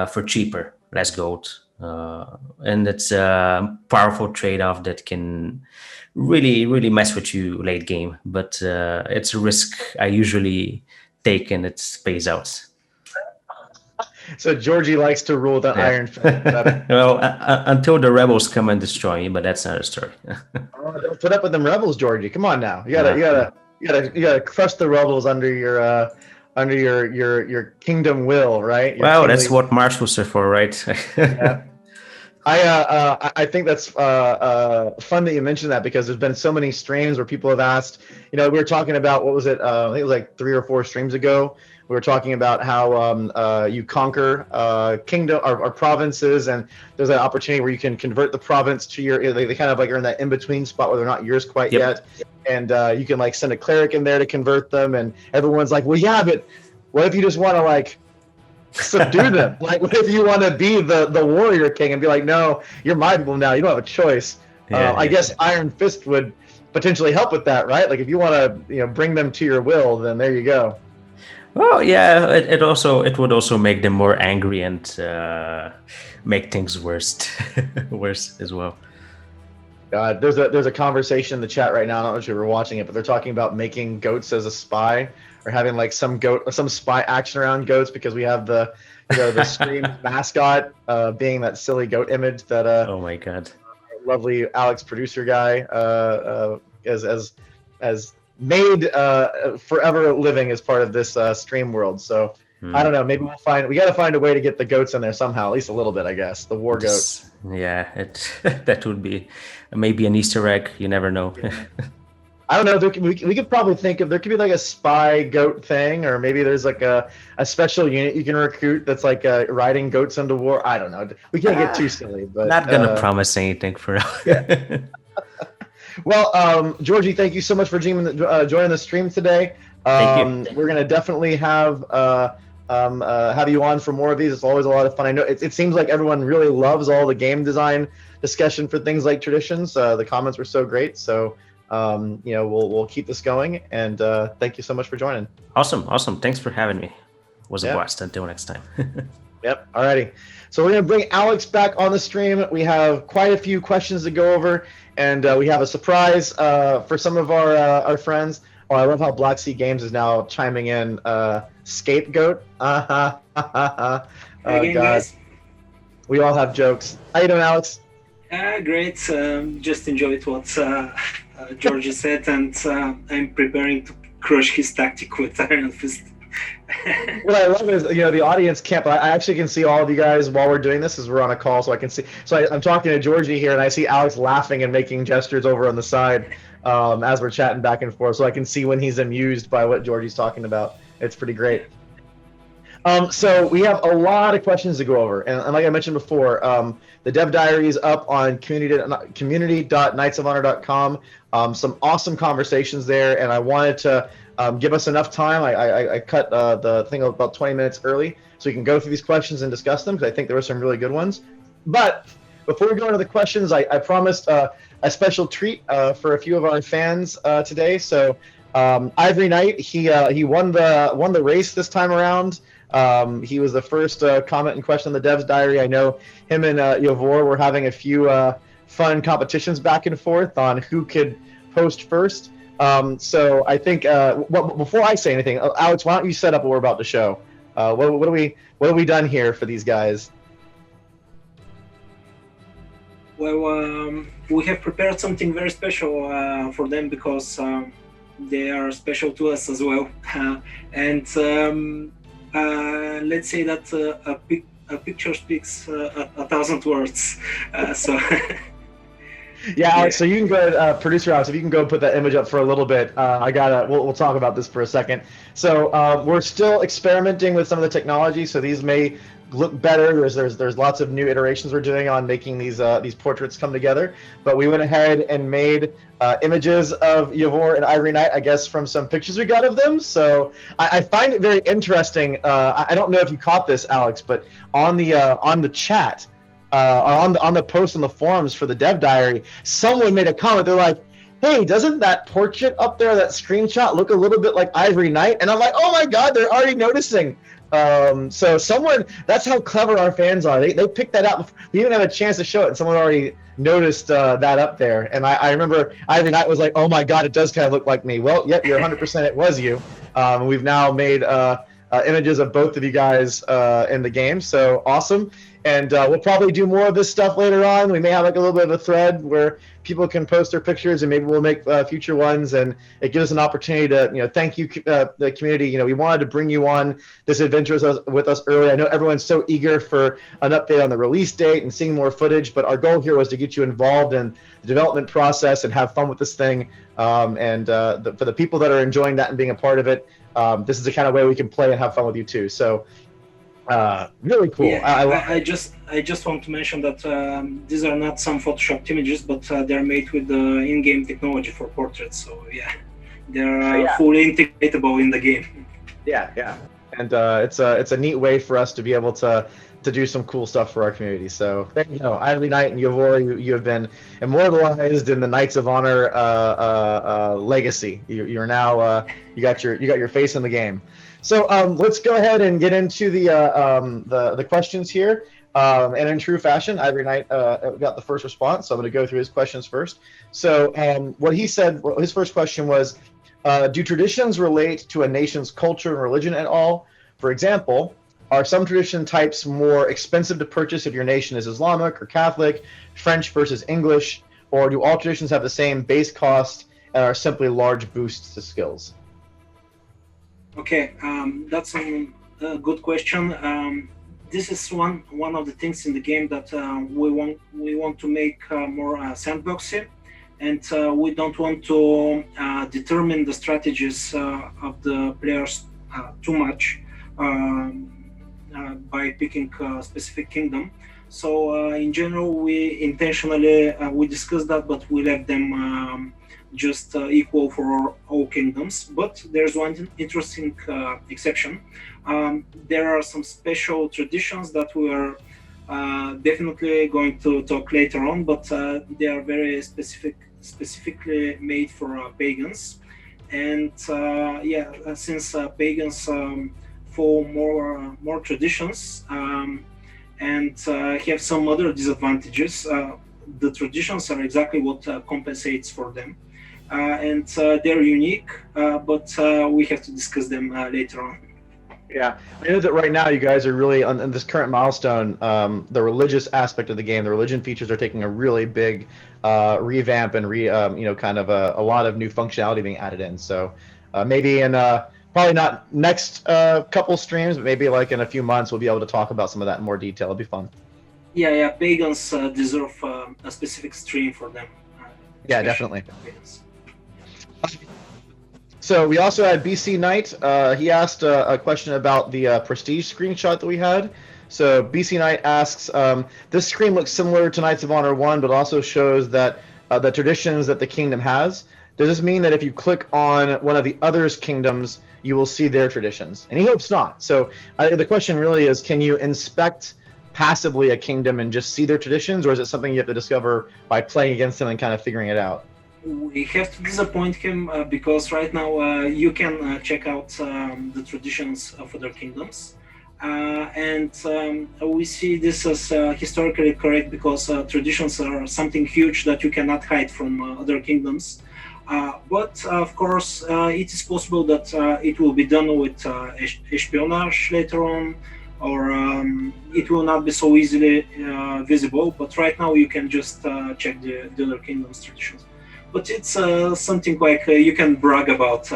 [SPEAKER 3] for cheaper, less gold. And it's a powerful trade-off that can really mess with you late game, but it's a risk I usually take and it pays out.
[SPEAKER 1] So Georgie likes to rule the Iron Fist.
[SPEAKER 3] Well, until the rebels come and destroy you, but that's another story.
[SPEAKER 1] Don't put up with them rebels, Georgie. Come on now, you gotta crush the rebels under your kingdom will, right?
[SPEAKER 3] Well, that's what marshals are for, right?
[SPEAKER 1] Yeah. I think that's fun that you mentioned that because there's been so many streams where people have asked, we were talking about, what was it? I think it was like 3 or 4 streams ago. We were talking about how you conquer kingdom or provinces, and there's an opportunity where you can convert the province to your. They kind of like are in that in between spot where they're not yours quite yet, and you can like send a cleric in there to convert them, and everyone's like, well, yeah, but what if you just want to like subdue them? Like, what if you want to be the warrior king and be like, no, you're my people now. You don't have a choice. I guess Iron Fist would potentially help with that, right? Like, if you want to, bring them to your will, then there you go.
[SPEAKER 3] Well, yeah, it would also make them more angry and make things worse as well.
[SPEAKER 1] There's a conversation in the chat right now. I don't know if you were watching it, but they're talking about making goats as a spy, or having like some spy action around goats, because we have the stream mascot being that silly goat image that
[SPEAKER 3] oh my god,
[SPEAKER 1] lovely Alex producer guy as made forever living as part of this stream world. So I don't know, maybe we got to find a way to get the goats in there somehow, at least a little bit, I guess, the war goats.
[SPEAKER 3] Yeah, that would be maybe an Easter egg, you never know.
[SPEAKER 1] I don't know, we could probably think of, there could be like a spy goat thing, or maybe there's like a special unit you can recruit that's like riding goats into war. I don't know, we can't get too silly, but
[SPEAKER 3] not gonna promise anything for now.
[SPEAKER 1] Yeah. Well, Georgie, thank you so much for joining the stream today.
[SPEAKER 3] Thank you.
[SPEAKER 1] We're gonna definitely have you on for more of these. It's always a lot of fun. I know it seems like everyone really loves all the game design discussion for things like traditions. The comments were so great. So we'll keep this going, and thank you so much for joining.
[SPEAKER 3] Awesome. Thanks for having me. It was a blast. Until next time.
[SPEAKER 1] Yep. Alrighty. So we're gonna bring Alex back on the stream. We have quite a few questions to go over, and we have a surprise for some of our friends. Oh, I love how Black Sea Games is now chiming in. Scapegoat.
[SPEAKER 2] Again,
[SPEAKER 1] God.
[SPEAKER 2] guys.
[SPEAKER 1] We all have jokes. How you doing, Alex?
[SPEAKER 2] Great. Just enjoyed what Georgie said, and I'm preparing to crush his tactic with Iron Fist.
[SPEAKER 1] What I love is, the audience can't, but I actually can see all of you guys while we're doing this, as we're on a call, so I can see. So I'm talking to Georgie here, and I see Alex laughing and making gestures over on the side as we're chatting back and forth, so I can see when he's amused by what Georgie's talking about. It's pretty great. So we have a lot of questions to go over, and like I mentioned before, the DevDiary is up on community.knightsofhonor.com. Some awesome conversations there, and I wanted to give us enough time. I cut the thing about 20 minutes early so we can go through these questions and discuss them, because I think there were some really good ones. But before we go into the questions, I promised a special treat for a few of our fans today. So Ivory Knight, he won the race this time around. He was the first comment and question on the Dev's Diary. I know him and Yavor were having a few fun competitions back and forth on who could post first. So I think before I say anything, Alex, why don't you set up what we're about to show? What have we done here for these guys?
[SPEAKER 2] Well, we have prepared something very special for them, because they are special to us as well. And let's say that a picture speaks 1,000 words. So
[SPEAKER 1] Yeah, Alex. So you can go, producer Alex. If you can go put that image up for a little bit. We'll talk about this for a second. So we're still experimenting with some of the technology. So these may look better. There's lots of new iterations we're doing on making these portraits come together. But we went ahead and made images of Yavor and Ivory Knight, I guess, from some pictures we got of them. So I find it very interesting. I don't know if you caught this, Alex, but on the chat. On the post on the forums for the DevDiary, someone made a comment. They're like, "Hey, doesn't that portrait up there, that screenshot, look a little bit like Ivory Knight?" And I'm like, "Oh my God, they're already noticing." So that's how clever our fans are. They picked that out. We even had a chance to show it, and someone already noticed that up there. And I remember Ivory Knight was like, "Oh my God, it does kind of look like me." Well, yep, you're 100%. It was you. We've now made images of both of you guys in the game. So awesome. And we'll probably do more of this stuff later on. We may have like a little bit of a thread where people can post their pictures, and maybe we'll make future ones. And it gives us an opportunity to, thank you, the community. We wanted to bring you on this adventure with us early. I know everyone's so eager for an update on the release date and seeing more footage, but our goal here was to get you involved in the development process and have fun with this thing. For the people that are enjoying that and being a part of it, this is the kind of way we can play and have fun with you too. So. Really cool.
[SPEAKER 2] Yeah, I just want to mention that these are not some photoshopped images, but they're made with the in-game technology for portraits. So yeah, they're fully integratable in the game.
[SPEAKER 1] Yeah, and it's a neat way for us to be able to do some cool stuff for our community. So there you go, Ivory Knight and Yavor, you have been immortalized in the Knights of Honor legacy. You're now you got your face in the game. So let's go ahead and get into the questions here. And in true fashion, Ivory Knight got the first response, so I'm going to go through his questions first. So what he said, his first question was, do traditions relate to a nation's culture and religion at all? For example, are some tradition types more expensive to purchase if your nation is Islamic or Catholic, French versus English, or do all traditions have the same base cost and are simply large boosts to skills?
[SPEAKER 2] Okay, that's a good question. This is one of the things in the game that we want to make more sandboxy, and we don't want to determine the strategies of the players too much by picking a specific kingdom. So in general, we intentionally we discuss that, but we let them just equal for all kingdoms. But there's one interesting exception. There are some special traditions that we are definitely going to talk later on, but they are very specifically made for pagans. And since pagans follow more traditions and have some other disadvantages, the traditions are exactly what compensates for them. And they're unique, but we have to discuss them later on.
[SPEAKER 1] Yeah, I know that right now you guys are really on this current milestone. The religious aspect of the game, the religion features are taking a really big revamp and kind of a lot of new functionality being added in. So maybe in probably not next couple streams, but maybe like in a few months we'll be able to talk about some of that in more detail. It'll be fun.
[SPEAKER 2] Yeah, pagans deserve a specific stream for them.
[SPEAKER 1] Yeah, definitely. So we also had BC Knight. He asked a question about the prestige screenshot that we had. So BC Knight asks, this screen looks similar to Knights of Honor 1, but also shows that the traditions that the kingdom has. Does this mean that if you click on one of the other's kingdoms, you will see their traditions? And he hopes not. So the question really is, can you inspect passively a kingdom and just see their traditions, or is it something you have to discover by playing against them and kind of figuring it out?
[SPEAKER 2] We have to disappoint him because right now you can check out the traditions of other kingdoms. And we see this as historically correct because traditions are something huge that you cannot hide from other kingdoms. But of course, it is possible that it will be done with espionage later on, or it will not be so easily visible. But right now you can just check the other kingdoms' traditions. But it's something like you can brag about,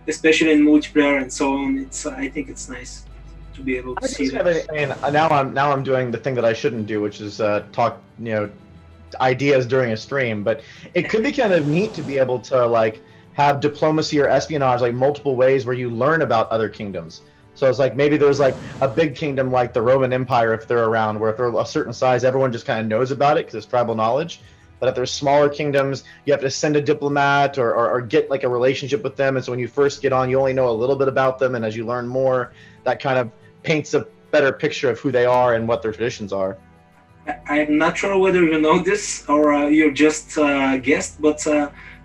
[SPEAKER 2] especially in multiplayer and so on. I think it's nice to be able to see that.
[SPEAKER 1] Now I'm doing the thing that I shouldn't do, which is talk ideas during a stream, but it could be kind of neat to be able to like have diplomacy or espionage, like multiple ways where you learn about other kingdoms. So it's like maybe there's like a big kingdom like the Roman Empire, if they're around, where if they're a certain size, everyone just kind of knows about it because it's tribal knowledge. But if there's smaller kingdoms, you have to send a diplomat or get like a relationship with them. And so when you first get on, you only know a little bit about them. And as you learn more, that kind of paints a better picture of who they are and what their traditions are.
[SPEAKER 2] I'm not sure whether you know this or you're just guessed, but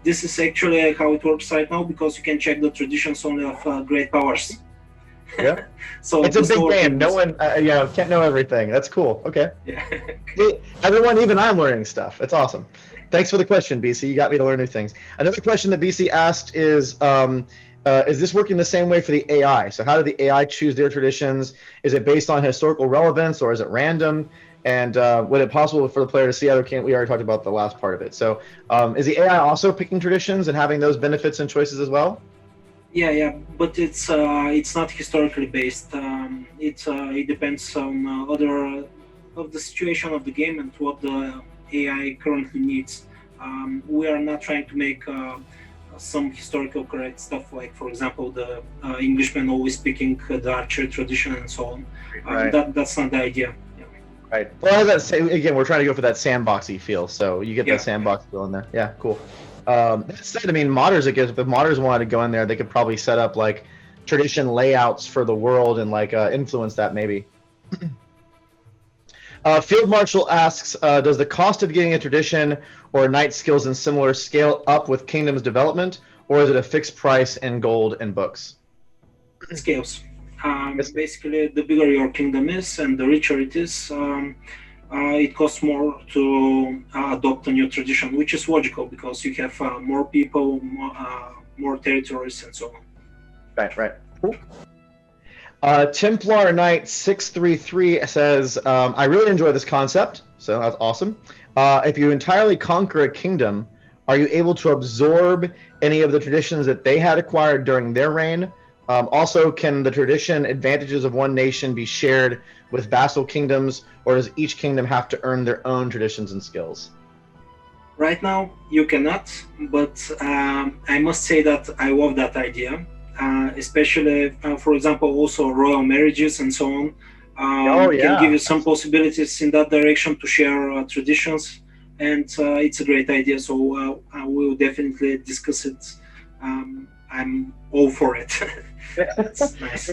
[SPEAKER 2] this is actually how it works right now, because you can check the traditions only of great powers.
[SPEAKER 1] Yeah.
[SPEAKER 2] So
[SPEAKER 1] it's a big game. No one, can't know everything. That's cool. Okay.
[SPEAKER 2] Yeah.
[SPEAKER 1] Everyone, even I'm learning stuff. That's awesome. Thanks for the question, BC. You got me to learn new things. Another question that BC asked is this working the same way for the AI? So how do the AI choose their traditions? Is it based on historical relevance or is it random? And would it possible for the player to see other king? We already talked about the last part of it. So is the AI also picking traditions and having those benefits and choices as well?
[SPEAKER 2] Yeah, but it's not historically based. It depends on other of the situation of the game and what the AI currently needs. We are not trying to make some historical correct stuff, like for example the Englishman always picking the archer tradition and so on.
[SPEAKER 1] Right.
[SPEAKER 2] That's not the idea. Yeah.
[SPEAKER 1] Right. Well, that say again, we're trying to go for that sandboxy feel, so you get that sandbox feel in there. Yeah, cool. That said, I mean, modders, I guess, if the modders wanted to go in there, they could probably set up like tradition layouts for the world and like influence that maybe. Field Marshal asks, does the cost of getting a tradition or knight skills and similar scale up with Kingdom's development, or is it a fixed price in gold and books?
[SPEAKER 2] It scales. Basically, the bigger your kingdom is and the richer it is, it costs more to adopt a new tradition, which is logical because you have more people, more territories, and so on.
[SPEAKER 1] Right. Cool. Templar Knight 633 says, I really enjoy this concept, so that's awesome. If you entirely conquer a kingdom, are you able to absorb any of the traditions that they had acquired during their reign? Also, can the tradition advantages of one nation be shared with vassal kingdoms, or does each kingdom have to earn their own traditions and skills?
[SPEAKER 2] Right now, you cannot, but I must say that I love that idea, especially, for example, also royal marriages and so on. Can give you some possibilities in that direction to share traditions, and it's a great idea, so I will definitely discuss it. I'm all for it. That's nice.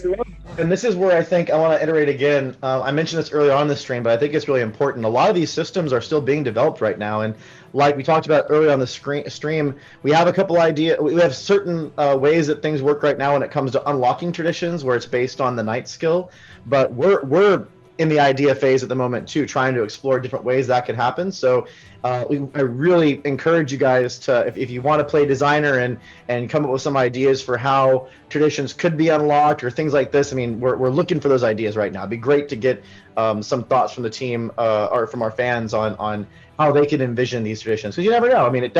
[SPEAKER 1] And this is where I think I want to iterate again. I mentioned this earlier on the stream, but I think it's really important. A lot of these systems are still being developed right now, and like we talked about earlier on the stream, we have a couple ideas. We have certain ways that things work right now when it comes to unlocking traditions, where it's based on the knight skill. But we're in the idea phase at the moment too, trying to explore different ways that could happen. So I really encourage you guys to, if you want to play designer and come up with some ideas for how traditions could be unlocked or things like this. I mean, we're looking for those ideas right now. It'd be great to get some thoughts from the team or from our fans on how they can envision these traditions, because you never know. I mean, it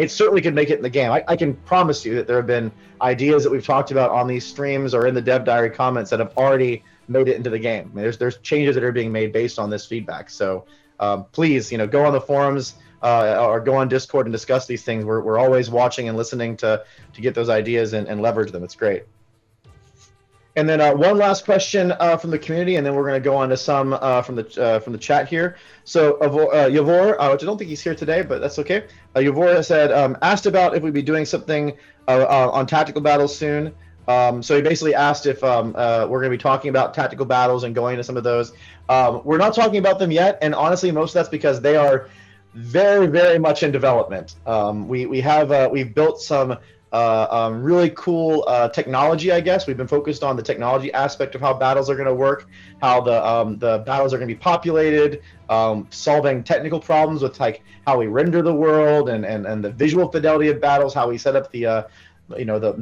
[SPEAKER 1] certainly could make it in the game. I can promise you that there have been ideas that we've talked about on these streams or in the DevDiary comments that have already made it into the game. I mean, there's changes that are being made based on this feedback. So please, go on the forums or go on Discord and discuss these things. We're always watching and listening to get those ideas and leverage them. It's great. And then one last question from the community, and then we're going to go on to some from the chat here. So Yavor, which I don't think he's here today, but that's okay. Yavor said, asked about if we'd be doing something on tactical battles soon. So he basically asked if we're going to be talking about tactical battles and going into some of those. We're not talking about them yet, and honestly, most of that's because they are very, very much in development. We've built some really cool technology, I guess. We've been focused on the technology aspect of how battles are going to work, how the battles are going to be populated, solving technical problems with like how we render the world and the visual fidelity of battles, how we set up the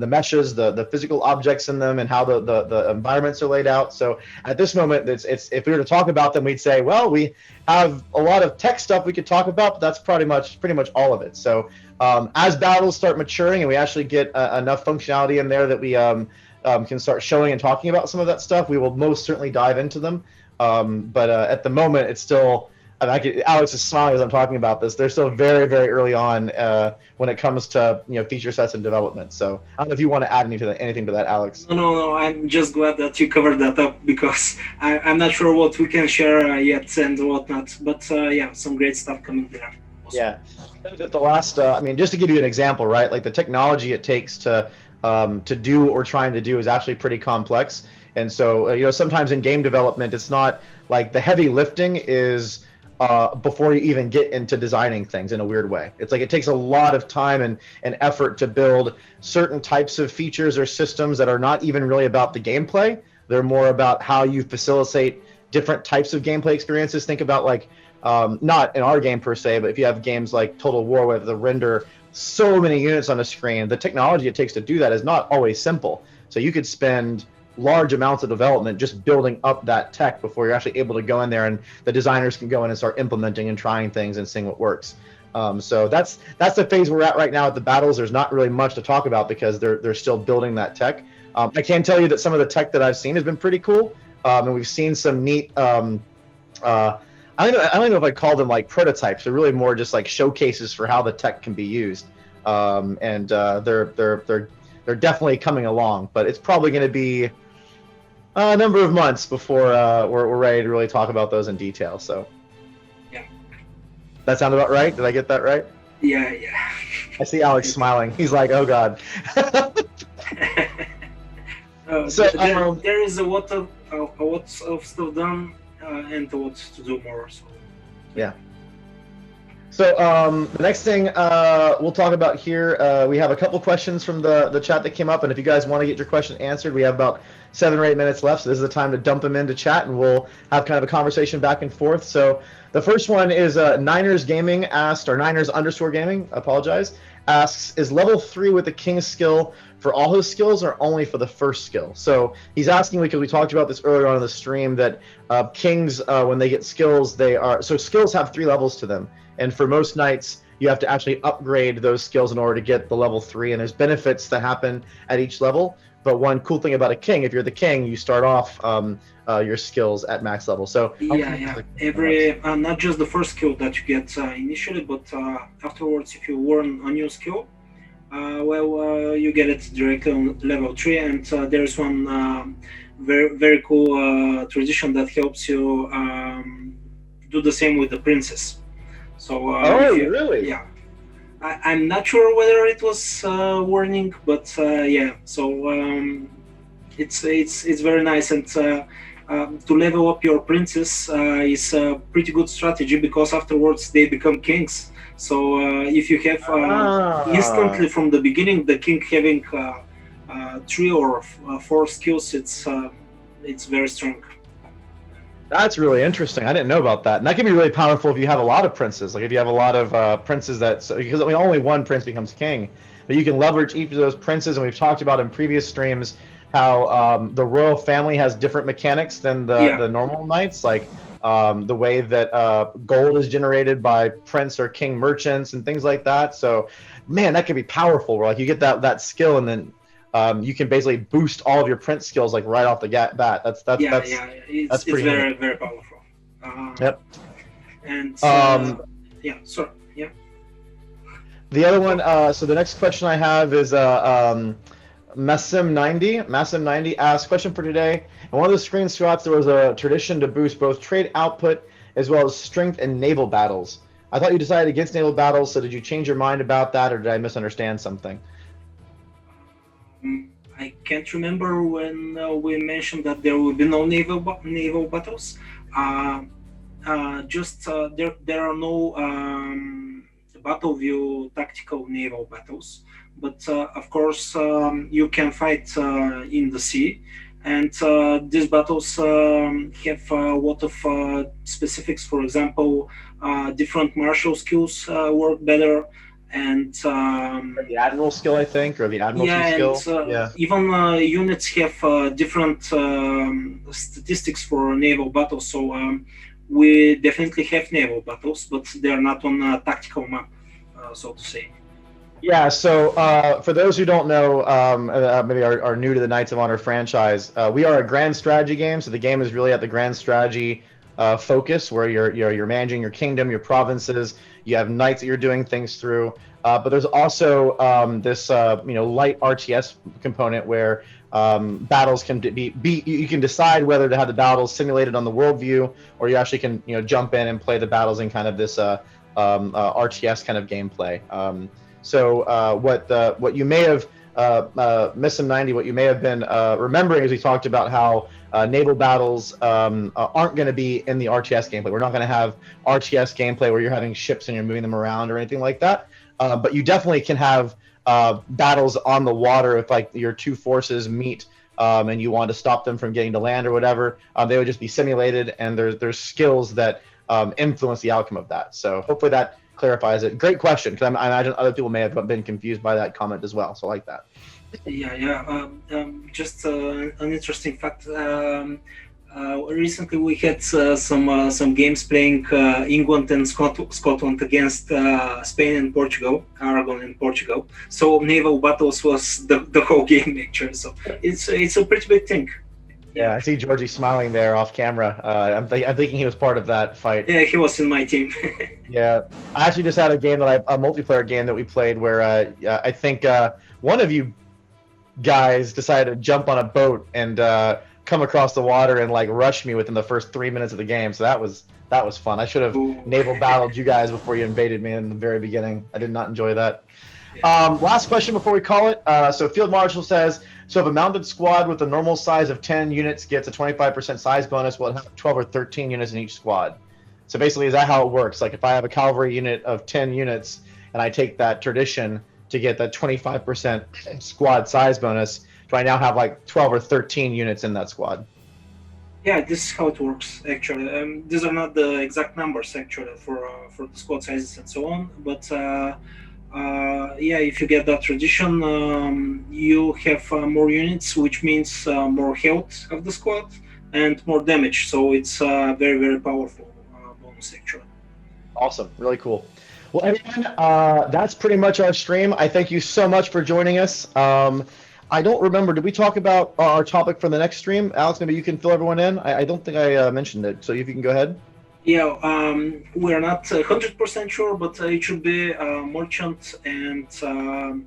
[SPEAKER 1] meshes, the physical objects in them, and how the environments are laid out. So at this moment, it's if we were to talk about them, we'd say, well, we have a lot of tech stuff we could talk about, but that's pretty much all of it. So as battles start maturing and we actually get enough functionality in there that we can start showing and talking about some of that stuff, we will most certainly dive into them. But at the moment, it's still Alex is smiling as I'm talking about this. They're still very, very early on when it comes to feature sets and development. So I don't know if you want to add anything to that, Alex.
[SPEAKER 2] No. I'm just glad that you covered that up because I'm not sure what we can share yet and whatnot. But yeah, some great stuff coming there. Also.
[SPEAKER 1] Yeah, the last. Just to give you an example, right? Like the technology it takes to do what we're trying to do is actually pretty complex. And so sometimes in game development, it's not like the heavy lifting is before you even get into designing things in a weird way. It's like it takes a lot of time and effort to build certain types of features or systems that are not even really about the gameplay. They're more about how you facilitate different types of gameplay experiences. Think about like, not in our game per se, but if you have games like Total War where the render so many units on a screen, the technology it takes to do that is not always simple. So you could spend large amounts of development just building up that tech before you're actually able to go in there and the designers can go in and start implementing and trying things and seeing what works. So that's the phase we're at right now at the battles. There's not really much to talk about because they're still building that tech. I can tell you that some of the tech that I've seen has been pretty cool, and we've seen some neat. I don't know if I call them like prototypes. They're really more just like showcases for how the tech can be used, and they're definitely coming along. But it's probably going to be a number of months before we're ready to really talk about those in detail. So,
[SPEAKER 2] yeah,
[SPEAKER 1] that sound about right? Did I get that right?
[SPEAKER 2] Yeah.
[SPEAKER 1] I see Alex smiling. He's like, "Oh God."
[SPEAKER 2] So there is a lot of stuff done and a lot to do more. So
[SPEAKER 1] yeah. So the next thing we'll talk about here, we have a couple questions from the chat that came up, and if you guys want to get your question answered, we have about 7 or 8 minutes left, so this is the time to dump them into chat, and we'll have kind of a conversation back and forth. So the first one is Niners Gaming asked, or Niners_Gaming, I apologize, asks, is level 3 with the King skill for all his skills or only for the first skill? So he's asking, because we talked about this earlier on in the stream, that Kings, when they get skills, skills have 3 levels to them. And for most knights, you have to actually upgrade those skills in order to get the level 3, and there's benefits that happen at each level. But one cool thing about a king, if you're the king, you start off your skills at max level. So
[SPEAKER 2] yeah. Every not just the first skill that you get initially, but afterwards, if you learn a new skill, you get it directly on level 3. And there's one very very cool tradition that helps you do the same with the princess. So
[SPEAKER 1] really?
[SPEAKER 2] Yeah. I'm not sure whether it was warning, but yeah. So it's very nice, and to level up your princess is a pretty good strategy because afterwards they become kings. So if you have instantly from the beginning the king having 3 or 4 skills, it's very strong.
[SPEAKER 1] That's really interesting. I didn't know about that. And that can be really powerful if you have a lot of princes. Like if you have a lot of princes because only one prince becomes king. But you can leverage each of those princes, and we've talked about in previous streams how the royal family has different mechanics than the normal knights. Like the way that gold is generated by prince or king merchants and things like that. So, man, that can be powerful. Where like you get that skill, and then you can basically boost all of your prince skills like right off the bat. That's
[SPEAKER 2] It's
[SPEAKER 1] pretty
[SPEAKER 2] very
[SPEAKER 1] neat.
[SPEAKER 2] very powerful.
[SPEAKER 1] Yep.
[SPEAKER 2] And yeah, sorry. Yeah.
[SPEAKER 1] The other one. So the next question I have is Massim90. Massim90 asks, question for today. In one of the screenshots, there was a tradition to boost both trade output as well as strength in naval battles. I thought you decided against naval battles, so did you change your mind about that, or did I misunderstand something?
[SPEAKER 2] I can't remember when we mentioned that there will be no naval battles. There are no battle view tactical naval battles, but of course you can fight in the sea, and these battles have a lot of specifics. For example, different martial skills work better. And
[SPEAKER 1] the admiral skill, I think, or the admiralty skill.
[SPEAKER 2] Even units have different statistics for naval battles. So we definitely have naval battles, but they are not on a tactical map, so to say.
[SPEAKER 1] Yeah. So for those who don't know, maybe are new to the Knights of Honor franchise, we are a grand strategy game. So the game is really at the grand strategy focus where you're managing your kingdom, your provinces. You have knights that you're doing things through. But there's also this light RTS component where battles can be you can decide whether to have the battles simulated on the worldview, or you actually can jump in and play the battles in kind of this RTS kind of gameplay. What you may have Miss90, what you may have been remembering is we talked about how Naval Battles aren't going to be in the RTS gameplay. We're not going to have RTS gameplay where you're having ships and you're moving them around or anything like that. But you definitely can have battles on the water if like your two forces meet and you want to stop them from getting to land or whatever. They would just be simulated, and there's skills that influence the outcome of that. So hopefully that clarifies it. Great question, because I imagine other people may have been confused by that comment as well. So I like that.
[SPEAKER 2] Just an interesting fact. Recently we had some games playing England and Scotland against Spain and Portugal, Aragon and Portugal. So Naval Battles was the whole game actually. So it's a pretty big thing.
[SPEAKER 1] Yeah, I see Georgie smiling there off camera. I'm thinking he was part of that fight.
[SPEAKER 2] Yeah, he was in my team.
[SPEAKER 1] Yeah, I actually just had a multiplayer game that we played where I think one of you guys decided to jump on a boat and come across the water and like rush me within the first 3 minutes of the game. So that was fun. I should have naval battled you guys before you invaded me in the very beginning. I did not enjoy that. Last question before we call it. So Field Marshal says, so if a mounted squad with a normal size of 10 units gets a 25% size bonus, will it have 12 or 13 units in each squad? So basically, is that how it works? Like if I have a cavalry unit of 10 units and I take that tradition to get that 25% squad size bonus, do I now have like 12 or 13 units in that squad?
[SPEAKER 2] Yeah, this is how it works actually. These are not the exact numbers actually for the squad sizes and so on, but if you get that tradition, you have more units, which means more health of the squad and more damage. So it's very, very powerful bonus actually.
[SPEAKER 1] Awesome, really cool. Well, everyone, that's pretty much our stream. I thank you so much for joining us. I don't remember, did we talk about our topic for the next stream? Alex, maybe you can fill everyone in. I don't think I mentioned it, so if you can go ahead.
[SPEAKER 2] Yeah, we're not 100% sure, but it should be merchant and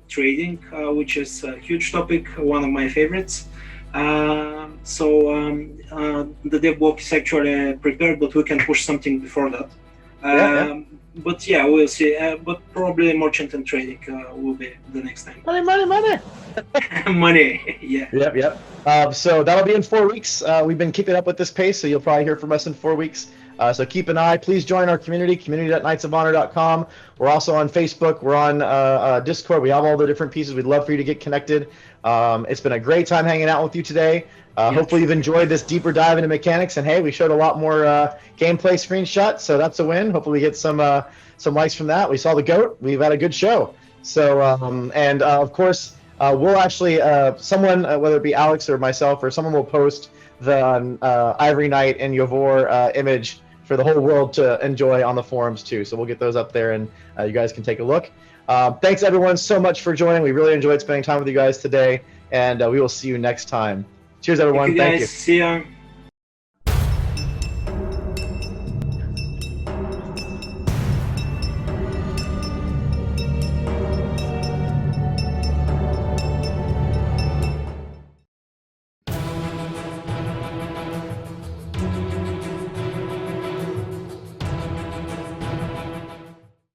[SPEAKER 2] trading, which is a huge topic, one of my favorites. The dev block is actually prepared, but we can push something before that. But yeah, we'll see. But probably merchant and trading will be the next time.
[SPEAKER 1] Money.
[SPEAKER 2] Money, yeah.
[SPEAKER 1] Yep. So that'll be in 4 weeks. We've been keeping up with this pace, so you'll probably hear from us in 4 weeks. So keep an eye. Please join our community.knightsofhonor.com. We're also on Facebook. We're on Discord. We have all the different pieces. We'd love for you to get connected. It's been a great time hanging out with you today. Hopefully you've enjoyed this deeper dive into mechanics. And hey, we showed a lot more gameplay screenshots, so that's a win. Hopefully we get some likes from that. We saw the GOAT. We've had a good show. So of course, we'll actually someone, whether it be Alex or myself or someone, will post the Ivory Knight and Yavor image for the whole world to enjoy on the forums too. So we'll get those up there, and you guys can take a look. Thanks everyone so much for joining. We really enjoyed spending time with you guys today, and we will see you next time. Cheers everyone.
[SPEAKER 2] Thank you. See ya.